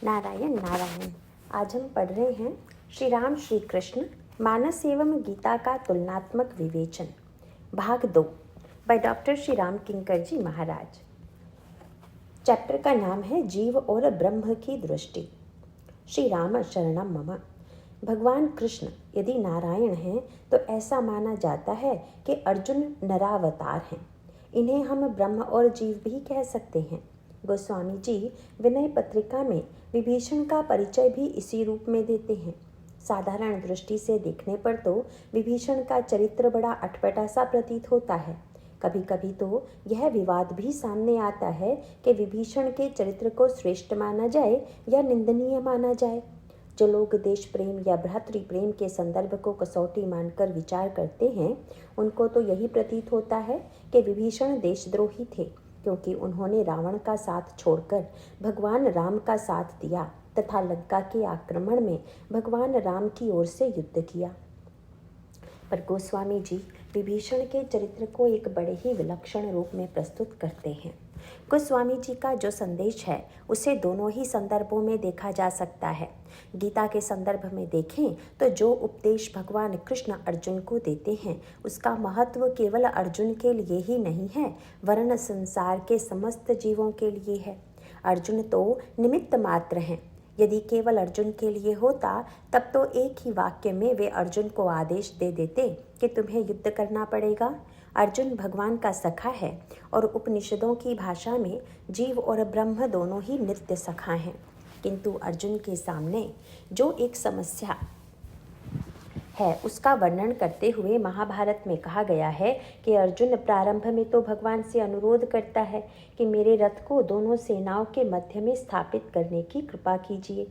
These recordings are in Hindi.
नारायण नारायण। आज हम पढ़ रहे हैं श्री राम श्री कृष्ण मानस एवं गीता का तुलनात्मक विवेचन, भाग 2 by doctor Shri Ram Kinkar ji Maharaj. Chapter का नाम है जीव और ब्रह्म की दृष्टि। श्री राम शरणम मम। भगवान कृष्ण यदि नारायण हैं तो ऐसा माना जाता है कि अर्जुन नरावतार हैं। इन्हें हम ब्रह्म और जीव भी कह सकते हैं। गोस्वामी जी विनय पत्रिका में विभीषण का परिचय भी इसी रूप में देते हैं। साधारण दृष्टि से देखने पर तो विभीषण का चरित्र बड़ा अटपटा सा प्रतीत होता है। कभी कभी तो यह विवाद भी सामने आता है कि विभीषण के चरित्र को श्रेष्ठ माना जाए या निंदनीय माना जाए। जो लोग देश प्रेम या भ्रातृ प्रेम के संदर्भ को कसौटी मानकर विचार करते हैं, उनको तो यही प्रतीत होता है कि विभीषण देशद्रोही थे, क्योंकि उन्होंने रावण का साथ छोड़कर भगवान राम का साथ दिया तथा लंका के आक्रमण में भगवान राम की ओर से युद्ध किया। पर गोस्वामी जी विभीषण के चरित्र को एक बड़े ही विलक्षण रूप में प्रस्तुत करते हैं। गोस्वामी जी का जो संदेश है उसे दोनों ही संदर्भों में देखा जा सकता है। गीता के संदर्भ में देखें तो जो उपदेश भगवान कृष्ण अर्जुन को देते हैं उसका महत्व केवल अर्जुन के लिए ही नहीं है, वरन संसार के समस्त जीवों के लिए है। अर्जुन तो निमित्त मात्र हैं। यदि केवल अर्जुन के लिए होता तब तो एक ही वाक्य में वे अर्जुन को आदेश दे देते कि तुम्हें युद्ध करना पड़ेगा। अर्जुन भगवान का सखा है और उपनिषदों की भाषा में जीव और ब्रह्म दोनों ही नित्य सखा हैं। किंतु अर्जुन के सामने जो एक समस्या है उसका वर्णन करते हुए महाभारत में कहा गया है कि अर्जुन प्रारंभ में तो भगवान से अनुरोध करता है कि मेरे रथ को दोनों सेनाओं के मध्य में स्थापित करने की कृपा कीजिए।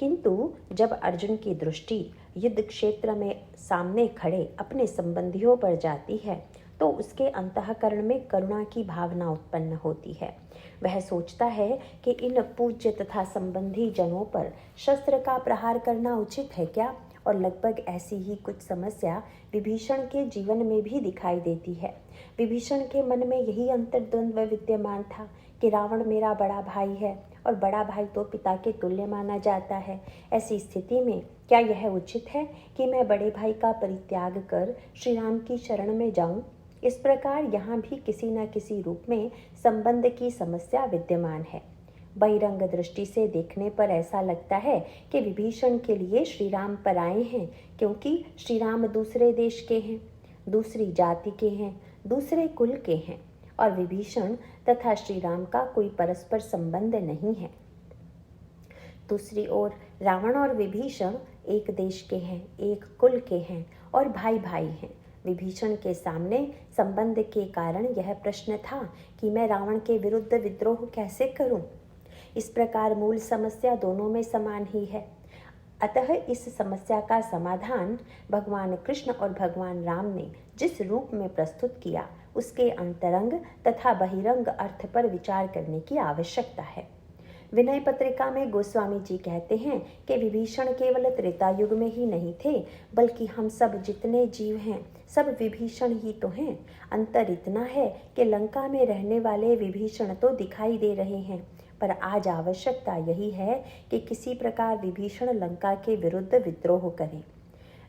किंतु जब अर्जुन की दृष्टि युद्ध क्षेत्र में सामने खड़े अपने संबंधियों पर जाती है तो उसके अंतःकरण में करुणा की भावना उत्पन्न होती है। वह सोचता है कि इन पूज्य तथा संबंधी जनों पर शस्त्र का प्रहार करना उचित है क्या, और लगभग ऐसी ही कुछ समस्या विभीषण के जीवन में भी दिखाई देती है। विभीषण के मन में यही अंतर्द्वंद्व विद्यमान था कि रावण मेरा बड़ा भाई है और बड़ा भाई तो पिता के तुल्य माना जाता है। ऐसी स्थिति में क्या यह उचित है कि मैं बड़े भाई का परित्याग कर श्री राम की शरण में जाऊं? इस प्रकार यहाँ भी किसी न किसी रूप में संबंध की समस्या विद्यमान है। बहिरंग दृष्टि से देखने पर ऐसा लगता है कि विभीषण के लिए श्री राम पराये हैं, क्योंकि श्री राम दूसरे देश के हैं, दूसरी जाति के हैं, दूसरे कुल के हैं और विभीषण तथा श्री राम का कोई परस्पर संबंध नहीं है। दूसरी ओर रावण और विभीषण एक देश के हैं, एक कुल के हैं और भाई भाई हैं। विभीषण के सामने संबंध के कारण यह प्रश्न था कि मैं रावण के विरुद्ध विद्रोह कैसे करूं? इस प्रकार मूल समस्या दोनों में समान ही है। अतः इस समस्या का समाधान भगवान कृष्ण और भगवान राम ने जिस रूप में प्रस्तुत किया उसके अंतरंग तथा बहिरंग अर्थ पर विचार करने की आवश्यकता है। विनय पत्रिका में गोस्वामी जी कहते हैं कि विभीषण केवल त्रेता युग में ही नहीं थे, बल्कि हम सब जितने जीव हैं सब विभीषण ही तो हैं। अंतर इतना है कि लंका में रहने वाले विभीषण तो दिखाई दे रहे हैं, पर आज आवश्यकता यही है कि किसी प्रकार विभीषण लंका के विरुद्ध विद्रोह करें।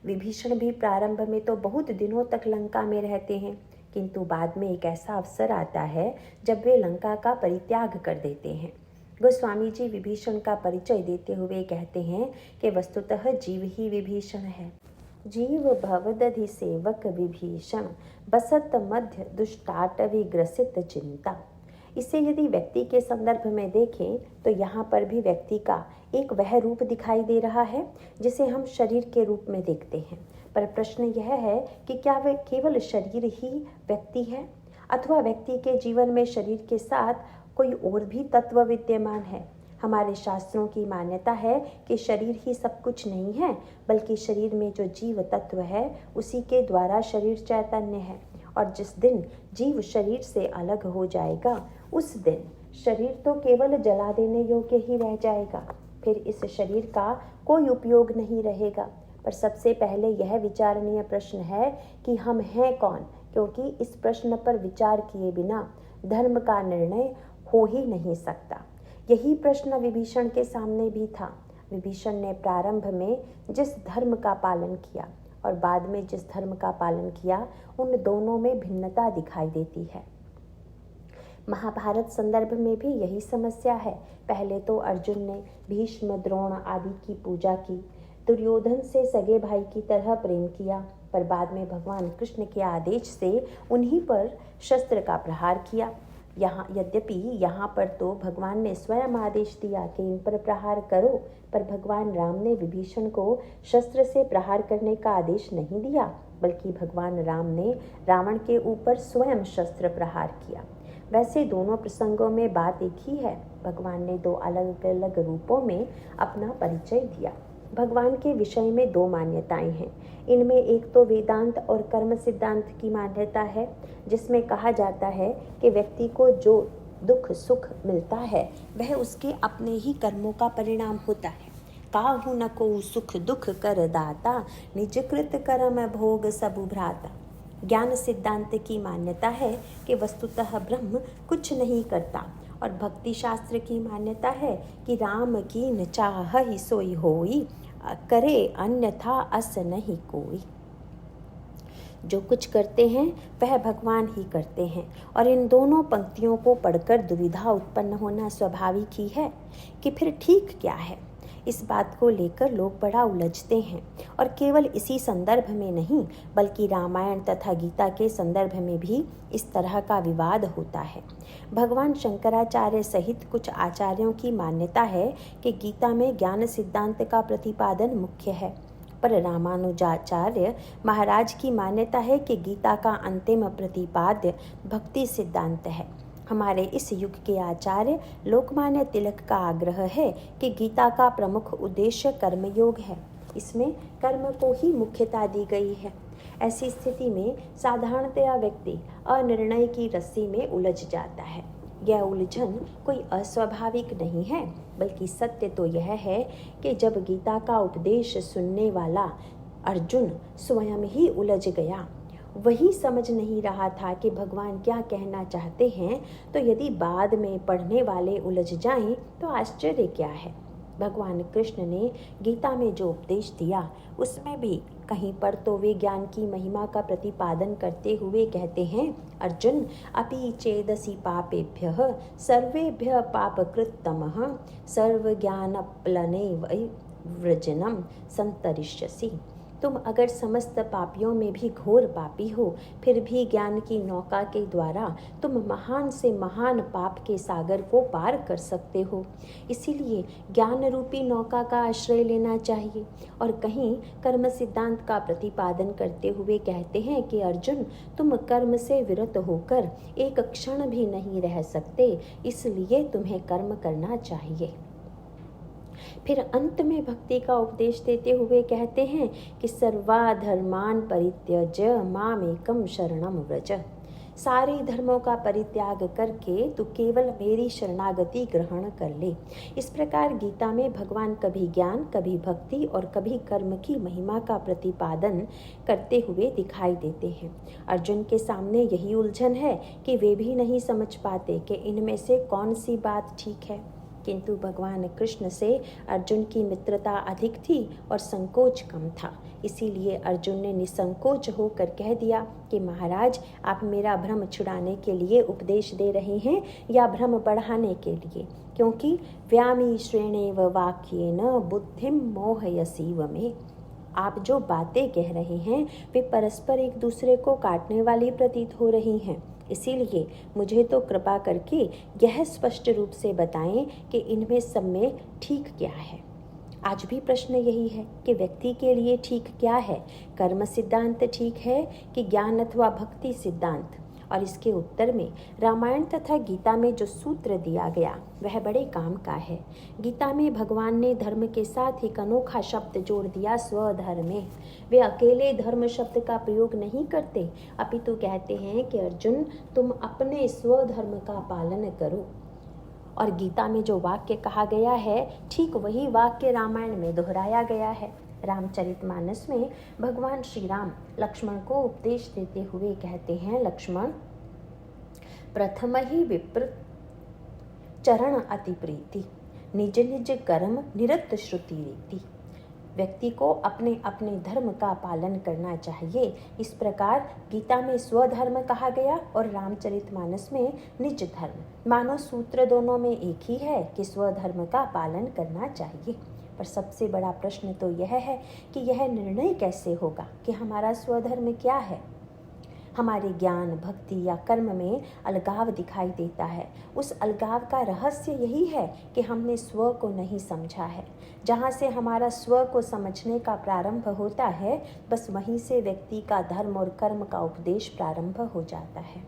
विभीषण भी प्रारंभ में तो बहुत दिनों तक लंका में रहते हैं, किंतु बाद में एक ऐसा अवसर आता है जब वे लंका का परित्याग कर देते हैं। गोस्वामी जी विभीषण का परिचय देते हुए कहते हैं कि वस्तुतः जीव ही विभीषण है। जीव भवदधि सेवक विभीषण बसत मध्य दुष्टाटवी ग्रसित चिंता। इसे यदि व्यक्ति के संदर्भ में देखें तो यहाँ पर भी व्यक्ति का एक वह रूप दिखाई दे रहा है जिसे हम शरीर के रूप में देखते हैं। पर प्रश्न यह है कि क्या वह केवल शरीर ही व्यक्ति है, अथवा व्यक्ति के जीवन में शरीर के साथ कोई और भी तत्व विद्यमान है? हमारे शास्त्रों की मान्यता है कि शरीर ही सब कुछ नहीं है, बल्कि शरीर में जो जीव तत्व है उसी के द्वारा शरीर चैतन्य है, और जिस दिन जीव शरीर से अलग हो जाएगा उस दिन शरीर तो केवल जला देने योग्य ही रह जाएगा। फिर इस शरीर का कोई उपयोग नहीं रहेगा। पर सबसे पहले यह विचारणीय प्रश्न है कि हम हैं कौन, क्योंकि इस प्रश्न पर विचार किए बिना धर्म का निर्णय हो ही नहीं सकता। यही प्रश्न विभीषण के सामने भी था। विभीषण ने प्रारंभ में जिस धर्म का पालन किया और बाद में जिस धर्म का पालन किया, उन दोनों में भिन्नता दिखाई देती है। महाभारत संदर्भ में भी यही समस्या है। पहले तो अर्जुन ने भीष्म, द्रोण आदि की पूजा की, दुर्योधन से सगे भाई की तरह प्रेम किया, पर बाद में भगवान कृष्ण के आदेश से उन्हीं पर शस्त्र का प्रहार किया। यद्यपि यहाँ पर तो भगवान ने स्वयं आदेश दिया कि इन पर प्रहार करो, पर भगवान राम ने विभीषण को शस्त्र से प्रहार करने का आदेश नहीं दिया, बल्कि भगवान राम ने रावण के ऊपर स्वयं शस्त्र प्रहार किया। वैसे दोनों प्रसंगों में बात एक ही है। भगवान ने दो अलग अलग रूपों में अपना परिचय दिया। भगवान के विषय में दो मान्यताएं हैं। इनमें एक तो वेदांत और कर्म सिद्धांत की मान्यता है, जिसमें कहा जाता है कि व्यक्ति को जो दुख सुख मिलता है वह उसके अपने ही कर्मों का परिणाम होता है। काहू न को सुख दुख कर दाता, निज कृत कर्म भोग सबु भ्राता। ज्ञान सिद्धांत की मान्यता है कि वस्तुतः ब्रह्म कुछ नहीं करता, और भक्ति शास्त्र की मान्यता है कि राम की न चाह ही सोई होई, करे अन्यथा अस नहीं कोई। जो कुछ करते हैं वह भगवान ही करते हैं, और इन दोनों पंक्तियों को पढ़कर दुविधा उत्पन्न होना स्वाभाविक ही है कि फिर ठीक क्या है। इस बात को लेकर लोग बड़ा उलझते हैं, और केवल इसी संदर्भ में नहीं बल्कि रामायण तथा गीता के संदर्भ में भी इस तरह का विवाद होता है। भगवान शंकराचार्य सहित कुछ आचार्यों की मान्यता है कि गीता में ज्ञान सिद्धांत का प्रतिपादन मुख्य है, पर रामानुजाचार्य महाराज की मान्यता है कि गीता का अंतिम प्रतिपाद्य भक्ति सिद्धांत है। हमारे इस युग के आचार्य लोकमान्य तिलक का आग्रह है कि गीता का प्रमुख उद्देश्य कर्मयोग है, इसमें कर्म को ही मुख्यता दी गई है। ऐसी स्थिति में साधारणतया व्यक्ति अनिर्णय की रस्सी में उलझ जाता है। यह उलझन कोई अस्वाभाविक नहीं है, बल्कि सत्य तो यह है कि जब गीता का उपदेश सुनने वाला अर्जुन स्वयं ही उलझ गया, वही समझ नहीं रहा था कि भगवान क्या कहना चाहते हैं, तो यदि बाद में पढ़ने वाले उलझ जाएं तो आश्चर्य क्या है। भगवान कृष्ण ने गीता में जो उपदेश दिया उसमें भी कहीं पर तो वे ज्ञान की महिमा का प्रतिपादन करते हुए कहते हैं, अर्जुन अपि चेदसि पापेभ्यः सर्वेभ्यः पापकृत्तमः सर्वज्ञानप्लने वृजनम संतरिष्यसि। तुम अगर समस्त पापियों में भी घोर पापी हो, फिर भी ज्ञान की नौका के द्वारा तुम महान से महान पाप के सागर को पार कर सकते हो। इसीलिए ज्ञान रूपी नौका का आश्रय लेना चाहिए। और कहीं कर्म सिद्धांत का प्रतिपादन करते हुए कहते हैं कि अर्जुन, तुम कर्म से विरत होकर एक क्षण भी नहीं रह सकते, इसलिए तुम्हें कर्म करना चाहिए। फिर अंत में भक्ति का उपदेश देते हुए कहते हैं कि सर्वाधर्मान परित्यज्य मामेकम शरणम व्रज। सारे धर्मों का परित्याग करके तू केवल मेरी शरणागति ग्रहण कर ले। इस प्रकार गीता में भगवान कभी ज्ञान, कभी भक्ति और कभी कर्म की महिमा का प्रतिपादन करते हुए दिखाई देते हैं। अर्जुन के सामने यही उलझन है कि वे भी नहीं समझ पाते कि इनमें से कौन सी बात ठीक है। किंतु भगवान कृष्ण से अर्जुन की मित्रता अधिक थी और संकोच कम था। इसीलिए अर्जुन ने निसंकोच होकर कह दिया कि महाराज, आप मेरा भ्रम छुड़ाने के लिए उपदेश दे रहे हैं या भ्रम बढ़ाने के लिए, क्योंकि व्यामी श्रेणेव वाक्येन बुद्धिम मोहयसीव में। आप जो बातें कह रहे हैं वे परस्पर एक दूसरे को काटने वाली प्रतीत हो रही हैं। इसीलिए मुझे तो कृपा करके यह स्पष्ट रूप से बताएं कि इनमें सब में ठीक क्या है। आज भी प्रश्न यही है कि व्यक्ति के लिए ठीक क्या है, कर्म सिद्धांत ठीक है कि ज्ञान अथवा भक्ति सिद्धांत। और इसके उत्तर में रामायण तथा गीता में जो सूत्र दिया गया वह बड़े काम का है। गीता में भगवान ने धर्म के साथ एक अनोखा शब्द जोड़ दिया, स्वधर्मे। वे अकेले धर्म शब्द का प्रयोग नहीं करते, अपितु कहते हैं कि अर्जुन, तुम अपने स्वधर्म का पालन करो। और गीता में जो वाक्य कहा गया है, ठीक वही वाक्य रामायण में दोहराया गया है। रामचरितमानस में भगवान श्री राम लक्ष्मण को उपदेश देते हुए कहते हैं, लक्ष्मण, प्रथम ही विप्र चरण अति प्रीति, निज निज कर्म निरत श्रुति रीति। व्यक्ति को अपने अपने धर्म का पालन करना चाहिए। इस प्रकार गीता में स्वधर्म कहा गया और रामचरितमानस में निज धर्म। मानो सूत्र दोनों में एक ही है कि स्वधर्म का पालन करना चाहिए। पर सबसे बड़ा प्रश्न तो यह है कि यह निर्णय कैसे होगा कि हमारा स्वधर्म क्या है। हमारे ज्ञान, भक्ति या कर्म में अलगाव दिखाई देता है। उस अलगाव का रहस्य यही है कि हमने स्व को नहीं समझा है। जहाँ से हमारा स्व को समझने का प्रारंभ होता है, बस वहीं से व्यक्ति का धर्म और कर्म का उपदेश प्रारंभ हो जाता है।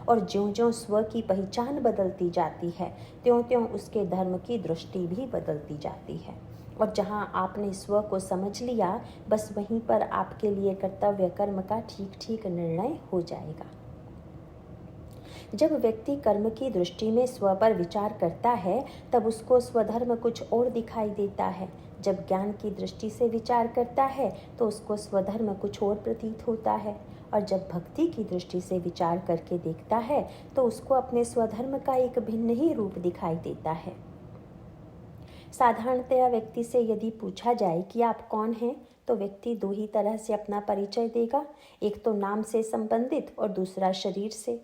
और ज्यों-ज्यों स्व की पहचान बदलती जाती है, त्यों-त्यों उसके धर्म की दृष्टि भी बदलती जाती है। और जहाँ आपने स्व को समझ लिया, बस वहीं पर आपके लिए कर्तव्य कर्म का ठीक ठीक निर्णय हो जाएगा। जब व्यक्ति कर्म की दृष्टि में स्व पर विचार करता है, तब उसको स्वधर्म कुछ और दिखाई देता है। जब ज्ञान की दृष्टि से विचार करता है, तो उसको स्वधर्म कुछ और प्रतीत होता है। और जब भक्ति की दृष्टि से विचार करके देखता है, तो उसको अपने स्वधर्म का एक भिन्न ही रूप दिखाई देता है। साधारणतया व्यक्ति से यदि पूछा जाए कि आप कौन हैं, तो व्यक्ति दो ही तरह से अपना परिचय देगा। एक तो नाम से संबंधित और दूसरा शरीर से।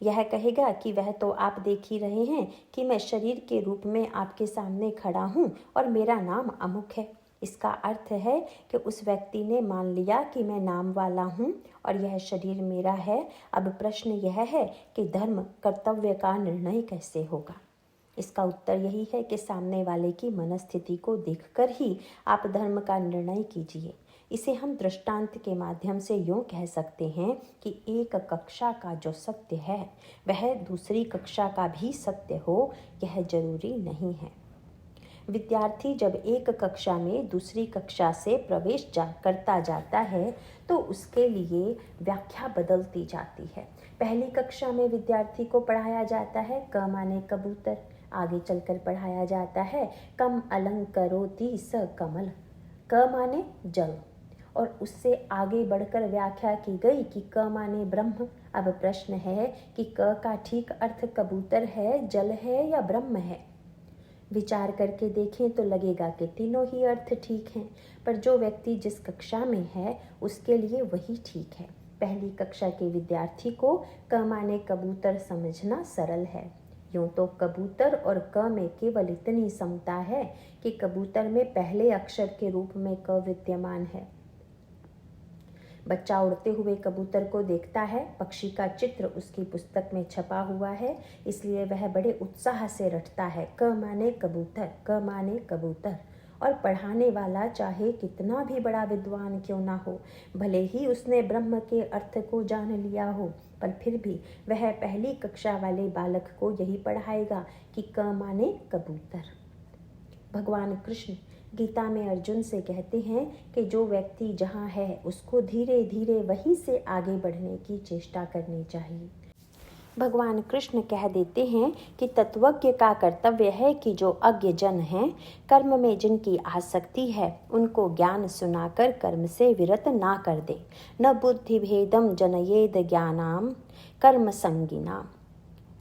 यह कहेगा कि वह तो आप देख ही रहे हैं कि मैं शरीर के रूप में आपके सामने खड़ा हूँ और मेरा नाम अमुक है। इसका अर्थ है कि उस व्यक्ति ने मान लिया कि मैं नाम वाला हूँ और यह शरीर मेरा है। अब प्रश्न यह है कि धर्म कर्तव्य का निर्णय कैसे होगा। इसका उत्तर यही है कि सामने वाले की मनस्थिति को देखकर ही आप धर्म का निर्णय कीजिए। इसे हम दृष्टांत के माध्यम से यूँ कह सकते हैं कि एक कक्षा का जो सत्य है वह दूसरी कक्षा का भी सत्य हो, यह जरूरी नहीं है। विद्यार्थी जब एक कक्षा में दूसरी कक्षा से प्रवेश करता जाता है, तो उसके लिए व्याख्या बदलती जाती है। पहली कक्षा में विद्यार्थी को पढ़ाया जाता है क माने कबूतर। आगे चलकर पढ़ाया जाता है कम अलंकरोति स कमल, क माने जल। और उससे आगे बढ़कर व्याख्या की गई कि क माने ब्रह्म। अब प्रश्न है कि क का ठीक अर्थ कबूतर है, जल है या ब्रह्म है। विचार करके देखें तो लगेगा कि तीनों ही अर्थ ठीक हैं, पर जो व्यक्ति जिस कक्षा में है उसके लिए वही ठीक है। पहली कक्षा के विद्यार्थी को क माने कबूतर समझना सरल है। यूँ तो कबूतर और क में केवल इतनी समता है कि कबूतर में पहले अक्षर के रूप में क विद्यमान है। बच्चा उड़ते हुए कबूतर को देखता है, पक्षी का चित्र उसकी पुस्तक में छपा हुआ है, इसलिए वह बड़े उत्साह से रटता है क माने कबूतर, क माने कबूतर। और पढ़ाने वाला चाहे कितना भी बड़ा विद्वान क्यों ना हो, भले ही उसने ब्रह्म के अर्थ को जान लिया हो, पर फिर भी वह पहली कक्षा वाले बालक को यही पढ़ाएगा कि क माने कबूतर। भगवान कृष्ण गीता में अर्जुन से कहते हैं कि जो व्यक्ति जहाँ है उसको धीरे धीरे वहीं से आगे बढ़ने की चेष्टा करनी चाहिए। भगवान कृष्ण कह देते हैं कि तत्वज्ञ का कर्तव्य है कि जो अज्ञ जन हैं, कर्म में जिनकी आसक्ति है, उनको ज्ञान सुनाकर कर्म से विरत ना कर दे। न बुद्धि भेदम जनयेद ज्ञानाम कर्म संगिनाम।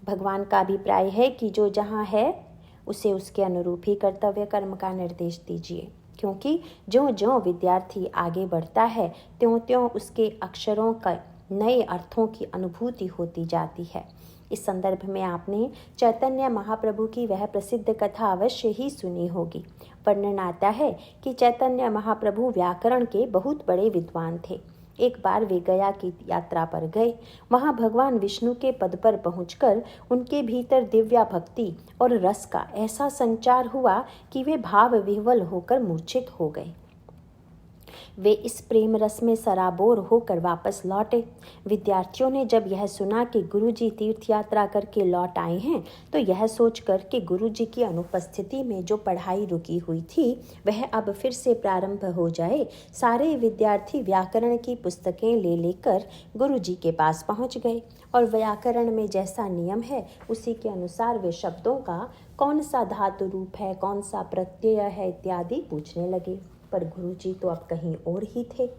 भगवान का अभिप्राय है कि जो जहाँ है उसे उसके अनुरूप ही कर्तव्य कर्म का निर्देश दीजिए, क्योंकि ज्यों ज्यों विद्यार्थी आगे बढ़ता है त्यों त्यों उसके अक्षरों का नए अर्थों की अनुभूति होती जाती है। इस संदर्भ में आपने चैतन्य महाप्रभु की वह प्रसिद्ध कथा अवश्य ही सुनी होगी। वर्णन आता है कि चैतन्य महाप्रभु व्याकरण के बहुत बड़े विद्वान थे। एक बार वे गया की यात्रा पर गए। वहां भगवान विष्णु के पद पर पहुंचकर उनके भीतर दिव्या भक्ति और रस का ऐसा संचार हुआ कि वे भाव विह्वल होकर मूर्छित हो गए। वे इस प्रेम रस में सराबोर होकर वापस लौटे। विद्यार्थियों ने जब यह सुना कि गुरुजी तीर्थ यात्रा करके लौट आए हैं, तो यह सोचकर कि गुरुजी की अनुपस्थिति में जो पढ़ाई रुकी हुई थी वह अब फिर से प्रारंभ हो जाए, सारे विद्यार्थी व्याकरण की पुस्तकें ले लेकर गुरुजी के पास पहुंच गए और व्याकरण में जैसा नियम है उसी के अनुसार वे शब्दों का कौन सा धातु रूप है, कौन सा प्रत्यय है इत्यादि पूछने लगे। पर गुरुजी तो अब कहीं और ही थे।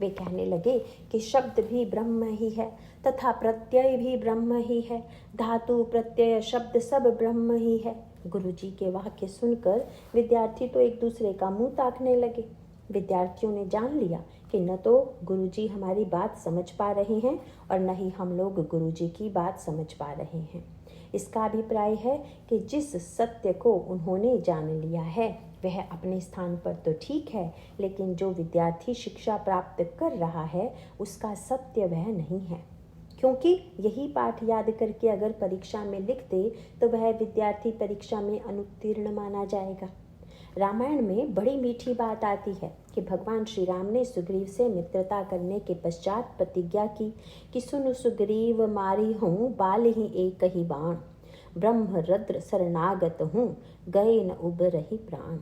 वे कहने लगे कि शब्द भी ब्रह्म ही है तथा प्रत्यय भी ब्रह्म ही है, धातु प्रत्यय शब्द सब ब्रह्म ही है। गुरुजी के वाक्य सुनकर विद्यार्थी तो एक दूसरे का मुंह ताकने लगे। विद्यार्थियों ने जान लिया कि न तो गुरुजी हमारी बात समझ पा रहे हैं और न ही हम लोग गुरुजी की बात समझ पा रहे हैं। इसका अभिप्राय है कि जिस सत्य को उन्होंने जान लिया है वह अपने स्थान पर तो ठीक है, लेकिन जो विद्यार्थी शिक्षा प्राप्त कर रहा है उसका सत्य वह नहीं है, क्योंकि यही पाठ याद करके अगर परीक्षा में लिख दे तो वह विद्यार्थी परीक्षा में अनुत्तीर्ण माना जाएगा। रामायण में बड़ी मीठी बात आती है कि भगवान श्री राम ने सुग्रीव से मित्रता करने के पश्चात प्रतिज्ञा की कि सुन सुग्रीव मारी हूँ बाल ही एक ही बाण, ब्रह्म रुद्र शरणागत हूँ गए न उबरहि प्राण।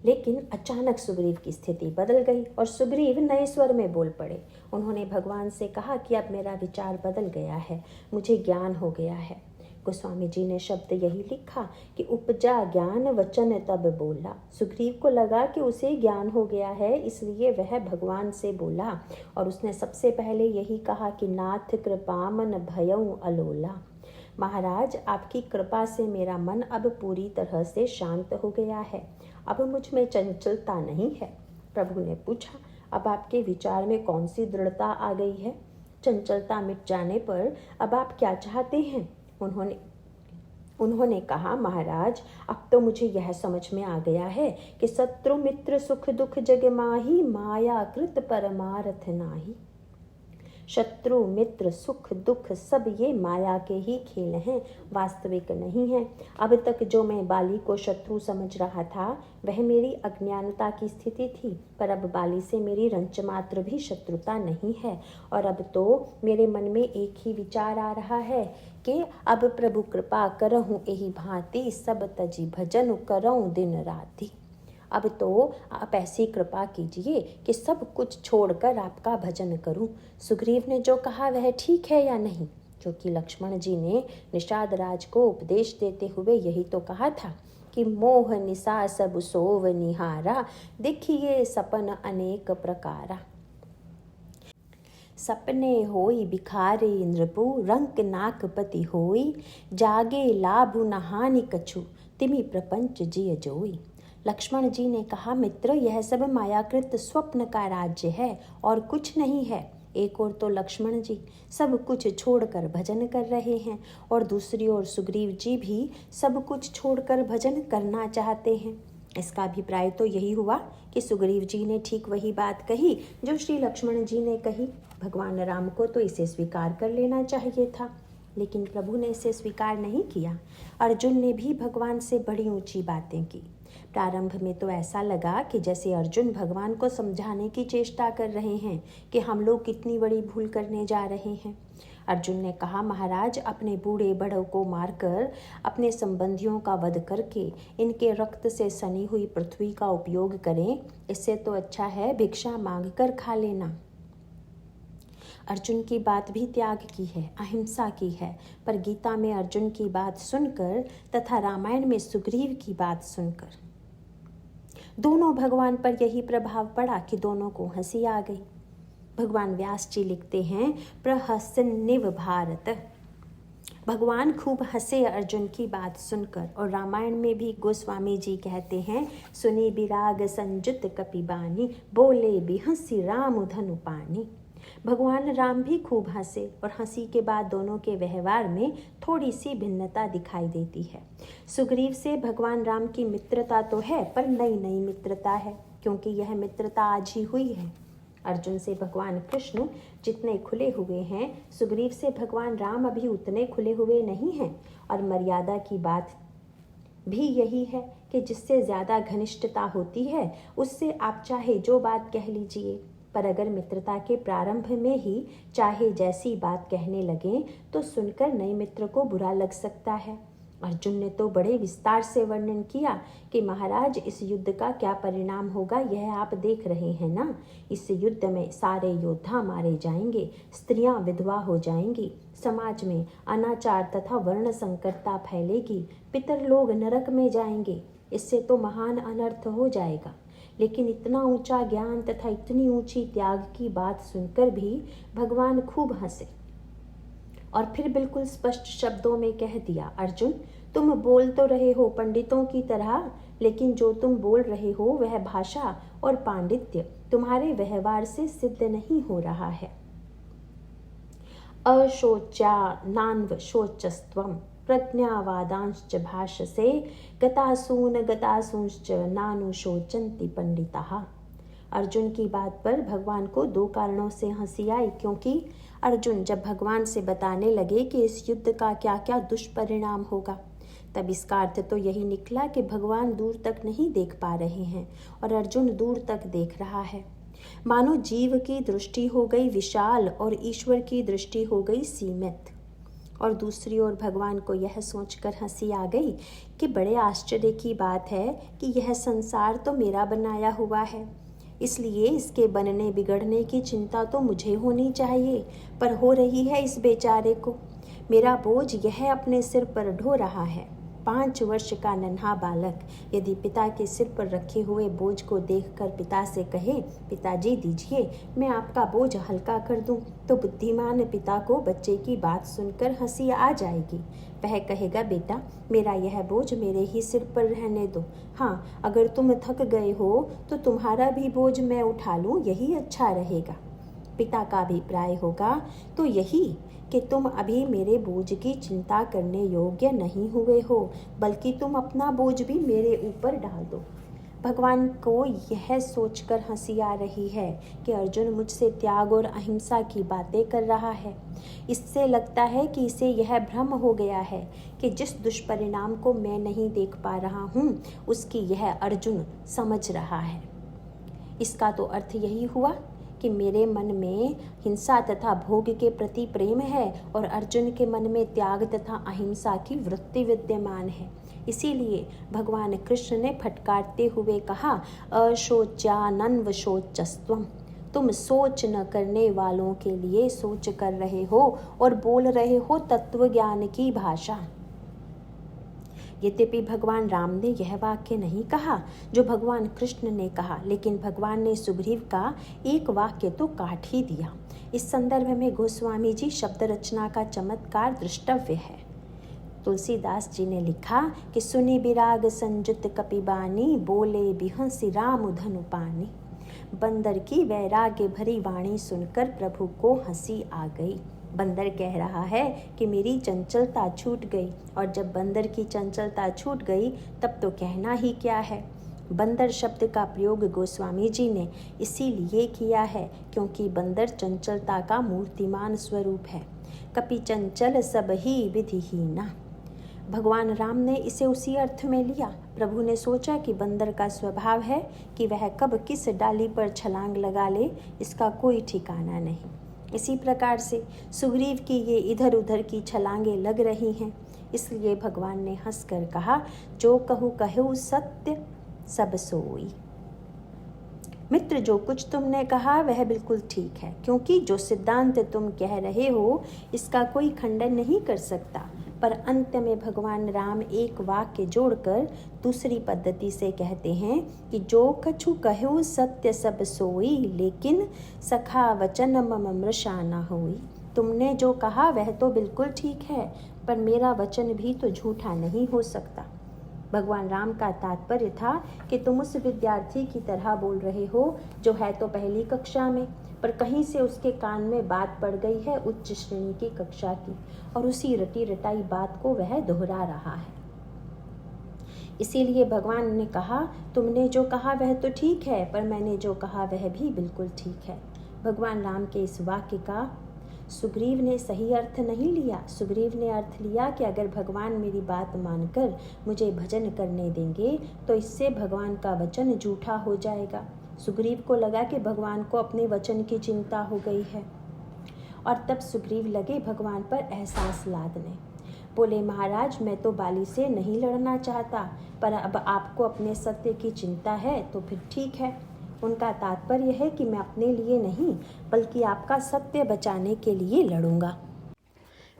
लेकिन अचानक सुग्रीव की स्थिति बदल गई और सुग्रीव नए स्वर में बोल पड़े। उन्होंने भगवान से कहा कि अब मेरा विचार बदल गया है, मुझे ज्ञान हो गया है। गोस्वामी जी ने शब्द यही लिखा कि उपजा ज्ञान वचन तब बोला। सुग्रीव को लगा कि उसे ज्ञान हो गया है, इसलिए वह भगवान से बोला और उसने सबसे पहले यही कहा कि नाथ कृपा मन भयउ अलोला। महाराज, आपकी कृपा से मेरा मन अब पूरी तरह से शांत हो गया है, अब मुझ में चंचलता नहीं है। प्रभु ने पूछा, अब आपके विचार में कौन सी दृढ़ता आ गई है? चंचलता मिट जाने पर अब आप क्या चाहते हैं? उन्होंने कहा, महाराज, अब तो मुझे यह समझ में आ गया है कि शत्रु मित्र सुख दुख जग माही, माया कृत परमार्थ नाही। शत्रु मित्र सुख दुख सब ये माया के ही खेल हैं, वास्तविक नहीं है। अब तक जो मैं बाली को शत्रु समझ रहा था वह मेरी अज्ञानता की स्थिति थी, पर अब बाली से मेरी रंच मात्र भी शत्रुता नहीं है और अब तो मेरे मन में एक ही विचार आ रहा है कि अब प्रभु कृपा करहूँ एही भांति, सब तजी भजन करऊँ दिन राति। अब तो आप ऐसी कृपा कीजिए कि सब कुछ छोड़कर आपका भजन करूं। सुग्रीव ने जो कहा वह ठीक है या नहीं? क्योंकि लक्ष्मण जी ने निषाद राज को उपदेश देते हुए यही तो कहा था कि मोह निशा सब सोव निहारा, देखिए सपन अनेक प्रकारा। सपने होई बिखारे इंद्रपु, रंक नाकपति होई, जागे लाभु न हानि कछु, तिमि प्रपंच जिय जोई। लक्ष्मण जी ने कहा, मित्र, यह सब मायाकृत स्वप्न का राज्य है और कुछ नहीं है। एक ओर तो लक्ष्मण जी सब कुछ छोड़कर भजन कर रहे हैं और दूसरी ओर सुग्रीव जी भी सब कुछ छोड़कर भजन करना चाहते हैं। इसका अभिप्राय तो यही हुआ कि सुग्रीव जी ने ठीक वही बात कही जो श्री लक्ष्मण जी ने कही। भगवान राम को तो इसे स्वीकार कर लेना चाहिए था, लेकिन प्रभु ने इसे स्वीकार नहीं किया। अर्जुन ने भी भगवान से बड़ी ऊंची बातें की। प्रारंभ में तो ऐसा लगा कि जैसे अर्जुन भगवान को समझाने की चेष्टा कर रहे हैं कि हम लोग कितनी बड़ी भूल करने जा रहे हैं। अर्जुन ने कहा, महाराज, अपने बूढ़े बड़ों को मारकर, अपने संबंधियों का वध करके इनके रक्त से सनी हुई पृथ्वी का उपयोग करें, इससे तो अच्छा है भिक्षा मांग कर खा लेना। अर्जुन की बात भी त्याग की है, अहिंसा की है, पर गीता में अर्जुन की बात सुनकर तथा रामायण में सुग्रीव की बात सुनकर दोनों भगवान पर यही प्रभाव पड़ा कि दोनों को हंसी आ गई। भगवान व्यास जी लिखते हैं, प्रहसन्निव भारत। भगवान खूब हंसे अर्जुन की बात सुनकर। और रामायण में भी गोस्वामी जी कहते हैं, सुनी बिराग संजुत कपिबानी, बोले भी हंसी राम धनु पानी। भगवान राम भी खूब हंसे और हंसी के बाद दोनों के व्यवहार में थोड़ी सी भिन्नता दिखाई देती है। सुग्रीव से भगवान राम की मित्रता तो है, पर नई नई मित्रता है, क्योंकि यह मित्रता आज ही हुई है। अर्जुन से भगवान कृष्ण जितने खुले हुए हैं, सुग्रीव से भगवान राम अभी उतने खुले हुए नहीं हैं। और मर्यादा की बात भी यही है कि जिससे ज़्यादा घनिष्ठता होती है उससे आप चाहे जो बात कह लीजिए, पर अगर मित्रता के प्रारंभ में ही चाहे जैसी बात कहने लगें तो सुनकर नए मित्र को बुरा लग सकता है। अर्जुन ने तो बड़े विस्तार से वर्णन किया कि महाराज, इस युद्ध का क्या परिणाम होगा यह आप देख रहे हैं ना। इस युद्ध में सारे योद्धा मारे जाएंगे, स्त्रियां विधवा हो जाएंगी, समाज में अनाचार तथा वर्ण संकरता फैलेगी, पितर लोग नरक में जाएंगे, इससे तो महान अनर्थ हो जाएगा। लेकिन इतना ऊंचा ज्ञान तथा इतनी ऊंची त्याग की बात सुनकर भी भगवान खूब हंसे और फिर बिल्कुल स्पष्ट शब्दों में कह दिया, अर्जुन, तुम बोल तो रहे हो पंडितों की तरह, लेकिन जो तुम बोल रहे हो वह भाषा और पांडित्य तुम्हारे व्यवहार से सिद्ध नहीं हो रहा है। अशोच्या नान्व शोचस्त्वं प्रज्ञावादांश्च भाषसे गतासूंश्च नानुशोचन्ति पंडिताः। अर्जुन की बात पर भगवान को दो कारणों से हंसी आई, क्योंकि अर्जुन जब भगवान से बताने लगे कि इस युद्ध का क्या क्या दुष्परिणाम होगा, तब इसका अर्थ तो यही निकला कि भगवान दूर तक नहीं देख पा रहे हैं और अर्जुन दूर तक देख रहा है। मानो जीव की दृष्टि हो गई विशाल और ईश्वर की दृष्टि हो गई सीमित। और दूसरी ओर भगवान को यह सोचकर हंसी आ गई कि बड़े आश्चर्य की बात है कि यह संसार तो मेरा बनाया हुआ है, इसलिए इसके बनने बिगड़ने की चिंता तो मुझे होनी चाहिए, पर हो रही है इस बेचारे को। मेरा बोझ यह अपने सिर पर ढो रहा है। 5 वर्ष का नन्हा बालक यदि पिता के सिर पर रखे हुए बोझ को देखकर पिता से कहे, पिताजी दीजिए मैं आपका बोझ हल्का कर दूं, तो बुद्धिमान पिता को बच्चे की बात सुनकर हंसी आ जाएगी। वह कहेगा, बेटा मेरा यह बोझ मेरे ही सिर पर रहने दो। हाँ, अगर तुम थक गए हो तो तुम्हारा भी बोझ मैं उठा लूं, यही अच्छा रहेगा। पिता का अभिप्राय होगा तो यही कि तुम अभी मेरे बोझ की चिंता करने योग्य नहीं हुए हो, बल्कि तुम अपना बोझ भी मेरे ऊपर डाल दो। भगवान को यह सोचकर हंसी आ रही है कि अर्जुन मुझसे त्याग और अहिंसा की बातें कर रहा है। इससे लगता है कि इसे यह भ्रम हो गया है कि जिस दुष्परिणाम को मैं नहीं देख पा रहा हूँ, उसकी यह अर्जुन समझ रहा है। इसका तो अर्थ यही हुआ कि मेरे मन में हिंसा तथा भोग के प्रति प्रेम है और अर्जुन के मन में त्याग तथा अहिंसा की वृत्ति विद्यमान है। इसीलिए भगवान कृष्ण ने फटकारते हुए कहा, अशोच्यानन्व शोचस्त्वम। तुम सोच न करने वालों के लिए सोच कर रहे हो और बोल रहे हो तत्व ज्ञान की भाषा। यद्यपि भगवान राम ने यह वाक्य नहीं कहा जो भगवान कृष्ण ने कहा, लेकिन भगवान ने सुग्रीव का एक वाक्य तो काट ही दिया। इस संदर्भ में गोस्वामी जी शब्द रचना का चमत्कार दृष्टव्य है। तुलसीदास जी ने लिखा कि सुनी बिराग संजुत कपिबानी, बोले बिहंसी राम धनु पानी। बंदर की वैराग्य भरी वाणी सुनकर प्रभु को हंसी आ गई। बंदर कह रहा है कि मेरी चंचलता छूट गई, और जब बंदर की चंचलता छूट गई तब तो कहना ही क्या है। बंदर शब्द का प्रयोग गोस्वामी जी ने इसीलिए किया है क्योंकि बंदर चंचलता का मूर्तिमान स्वरूप है। कपि चंचल सब ही विधिहीना। भगवान राम ने इसे उसी अर्थ में लिया। प्रभु ने सोचा कि बंदर का स्वभाव है कि वह कब किस डाली पर छलांग लगा ले, इसका कोई ठिकाना नहीं। इसी प्रकार से सुग्रीव की ये इधर उधर की छलांगे लग रही हैं। इसलिए भगवान ने हंसकर कहा, जो कहूँ कहूँ सत्य सब सोई। मित्र, जो कुछ तुमने कहा वह बिल्कुल ठीक है, क्योंकि जो सिद्धांत तुम कह रहे हो इसका कोई खंडन नहीं कर सकता। पर अंत में भगवान राम एक वाक्य जोड़कर दूसरी पद्धति से कहते हैं कि जो कछु कहूँ सत्य सब सोई, लेकिन सखा वचन मम मृषा न होई। तुमने जो कहा वह तो बिल्कुल ठीक है, पर मेरा वचन भी तो झूठा नहीं हो सकता। भगवान राम का तात्पर्य था कि तुम उस विद्यार्थी की तरह बोल रहे हो जो है तो पहली कक्षा में, पर कहीं से उसके कान में बात पड़ गई है उच्च श्रेणी की कक्षा की, और उसी रटी रटाई बात को वह दोहरा रहा है। इसीलिए भगवान ने कहा, तुमने जो कहा वह तो ठीक है, पर मैंने जो कहा वह भी बिल्कुल ठीक है। भगवान राम के इस वाक्य का सुग्रीव ने सही अर्थ नहीं लिया। सुग्रीव ने अर्थ लिया कि अगर भगवान मेरी बात मानकर मुझे भजन करने देंगे तो इससे भगवान का वचन झूठा हो जाएगा। सुग्रीव को लगा कि भगवान को अपने वचन की चिंता हो गई है, और तब सुग्रीव लगे भगवान पर एहसास लादने। बोले, महाराज मैं तो बाली से नहीं लड़ना चाहता, पर अब आपको अपने सत्य की चिंता है तो फिर ठीक है। उनका तात्पर्य है कि मैं अपने लिए नहीं बल्कि आपका सत्य बचाने के लिए लड़ूंगा।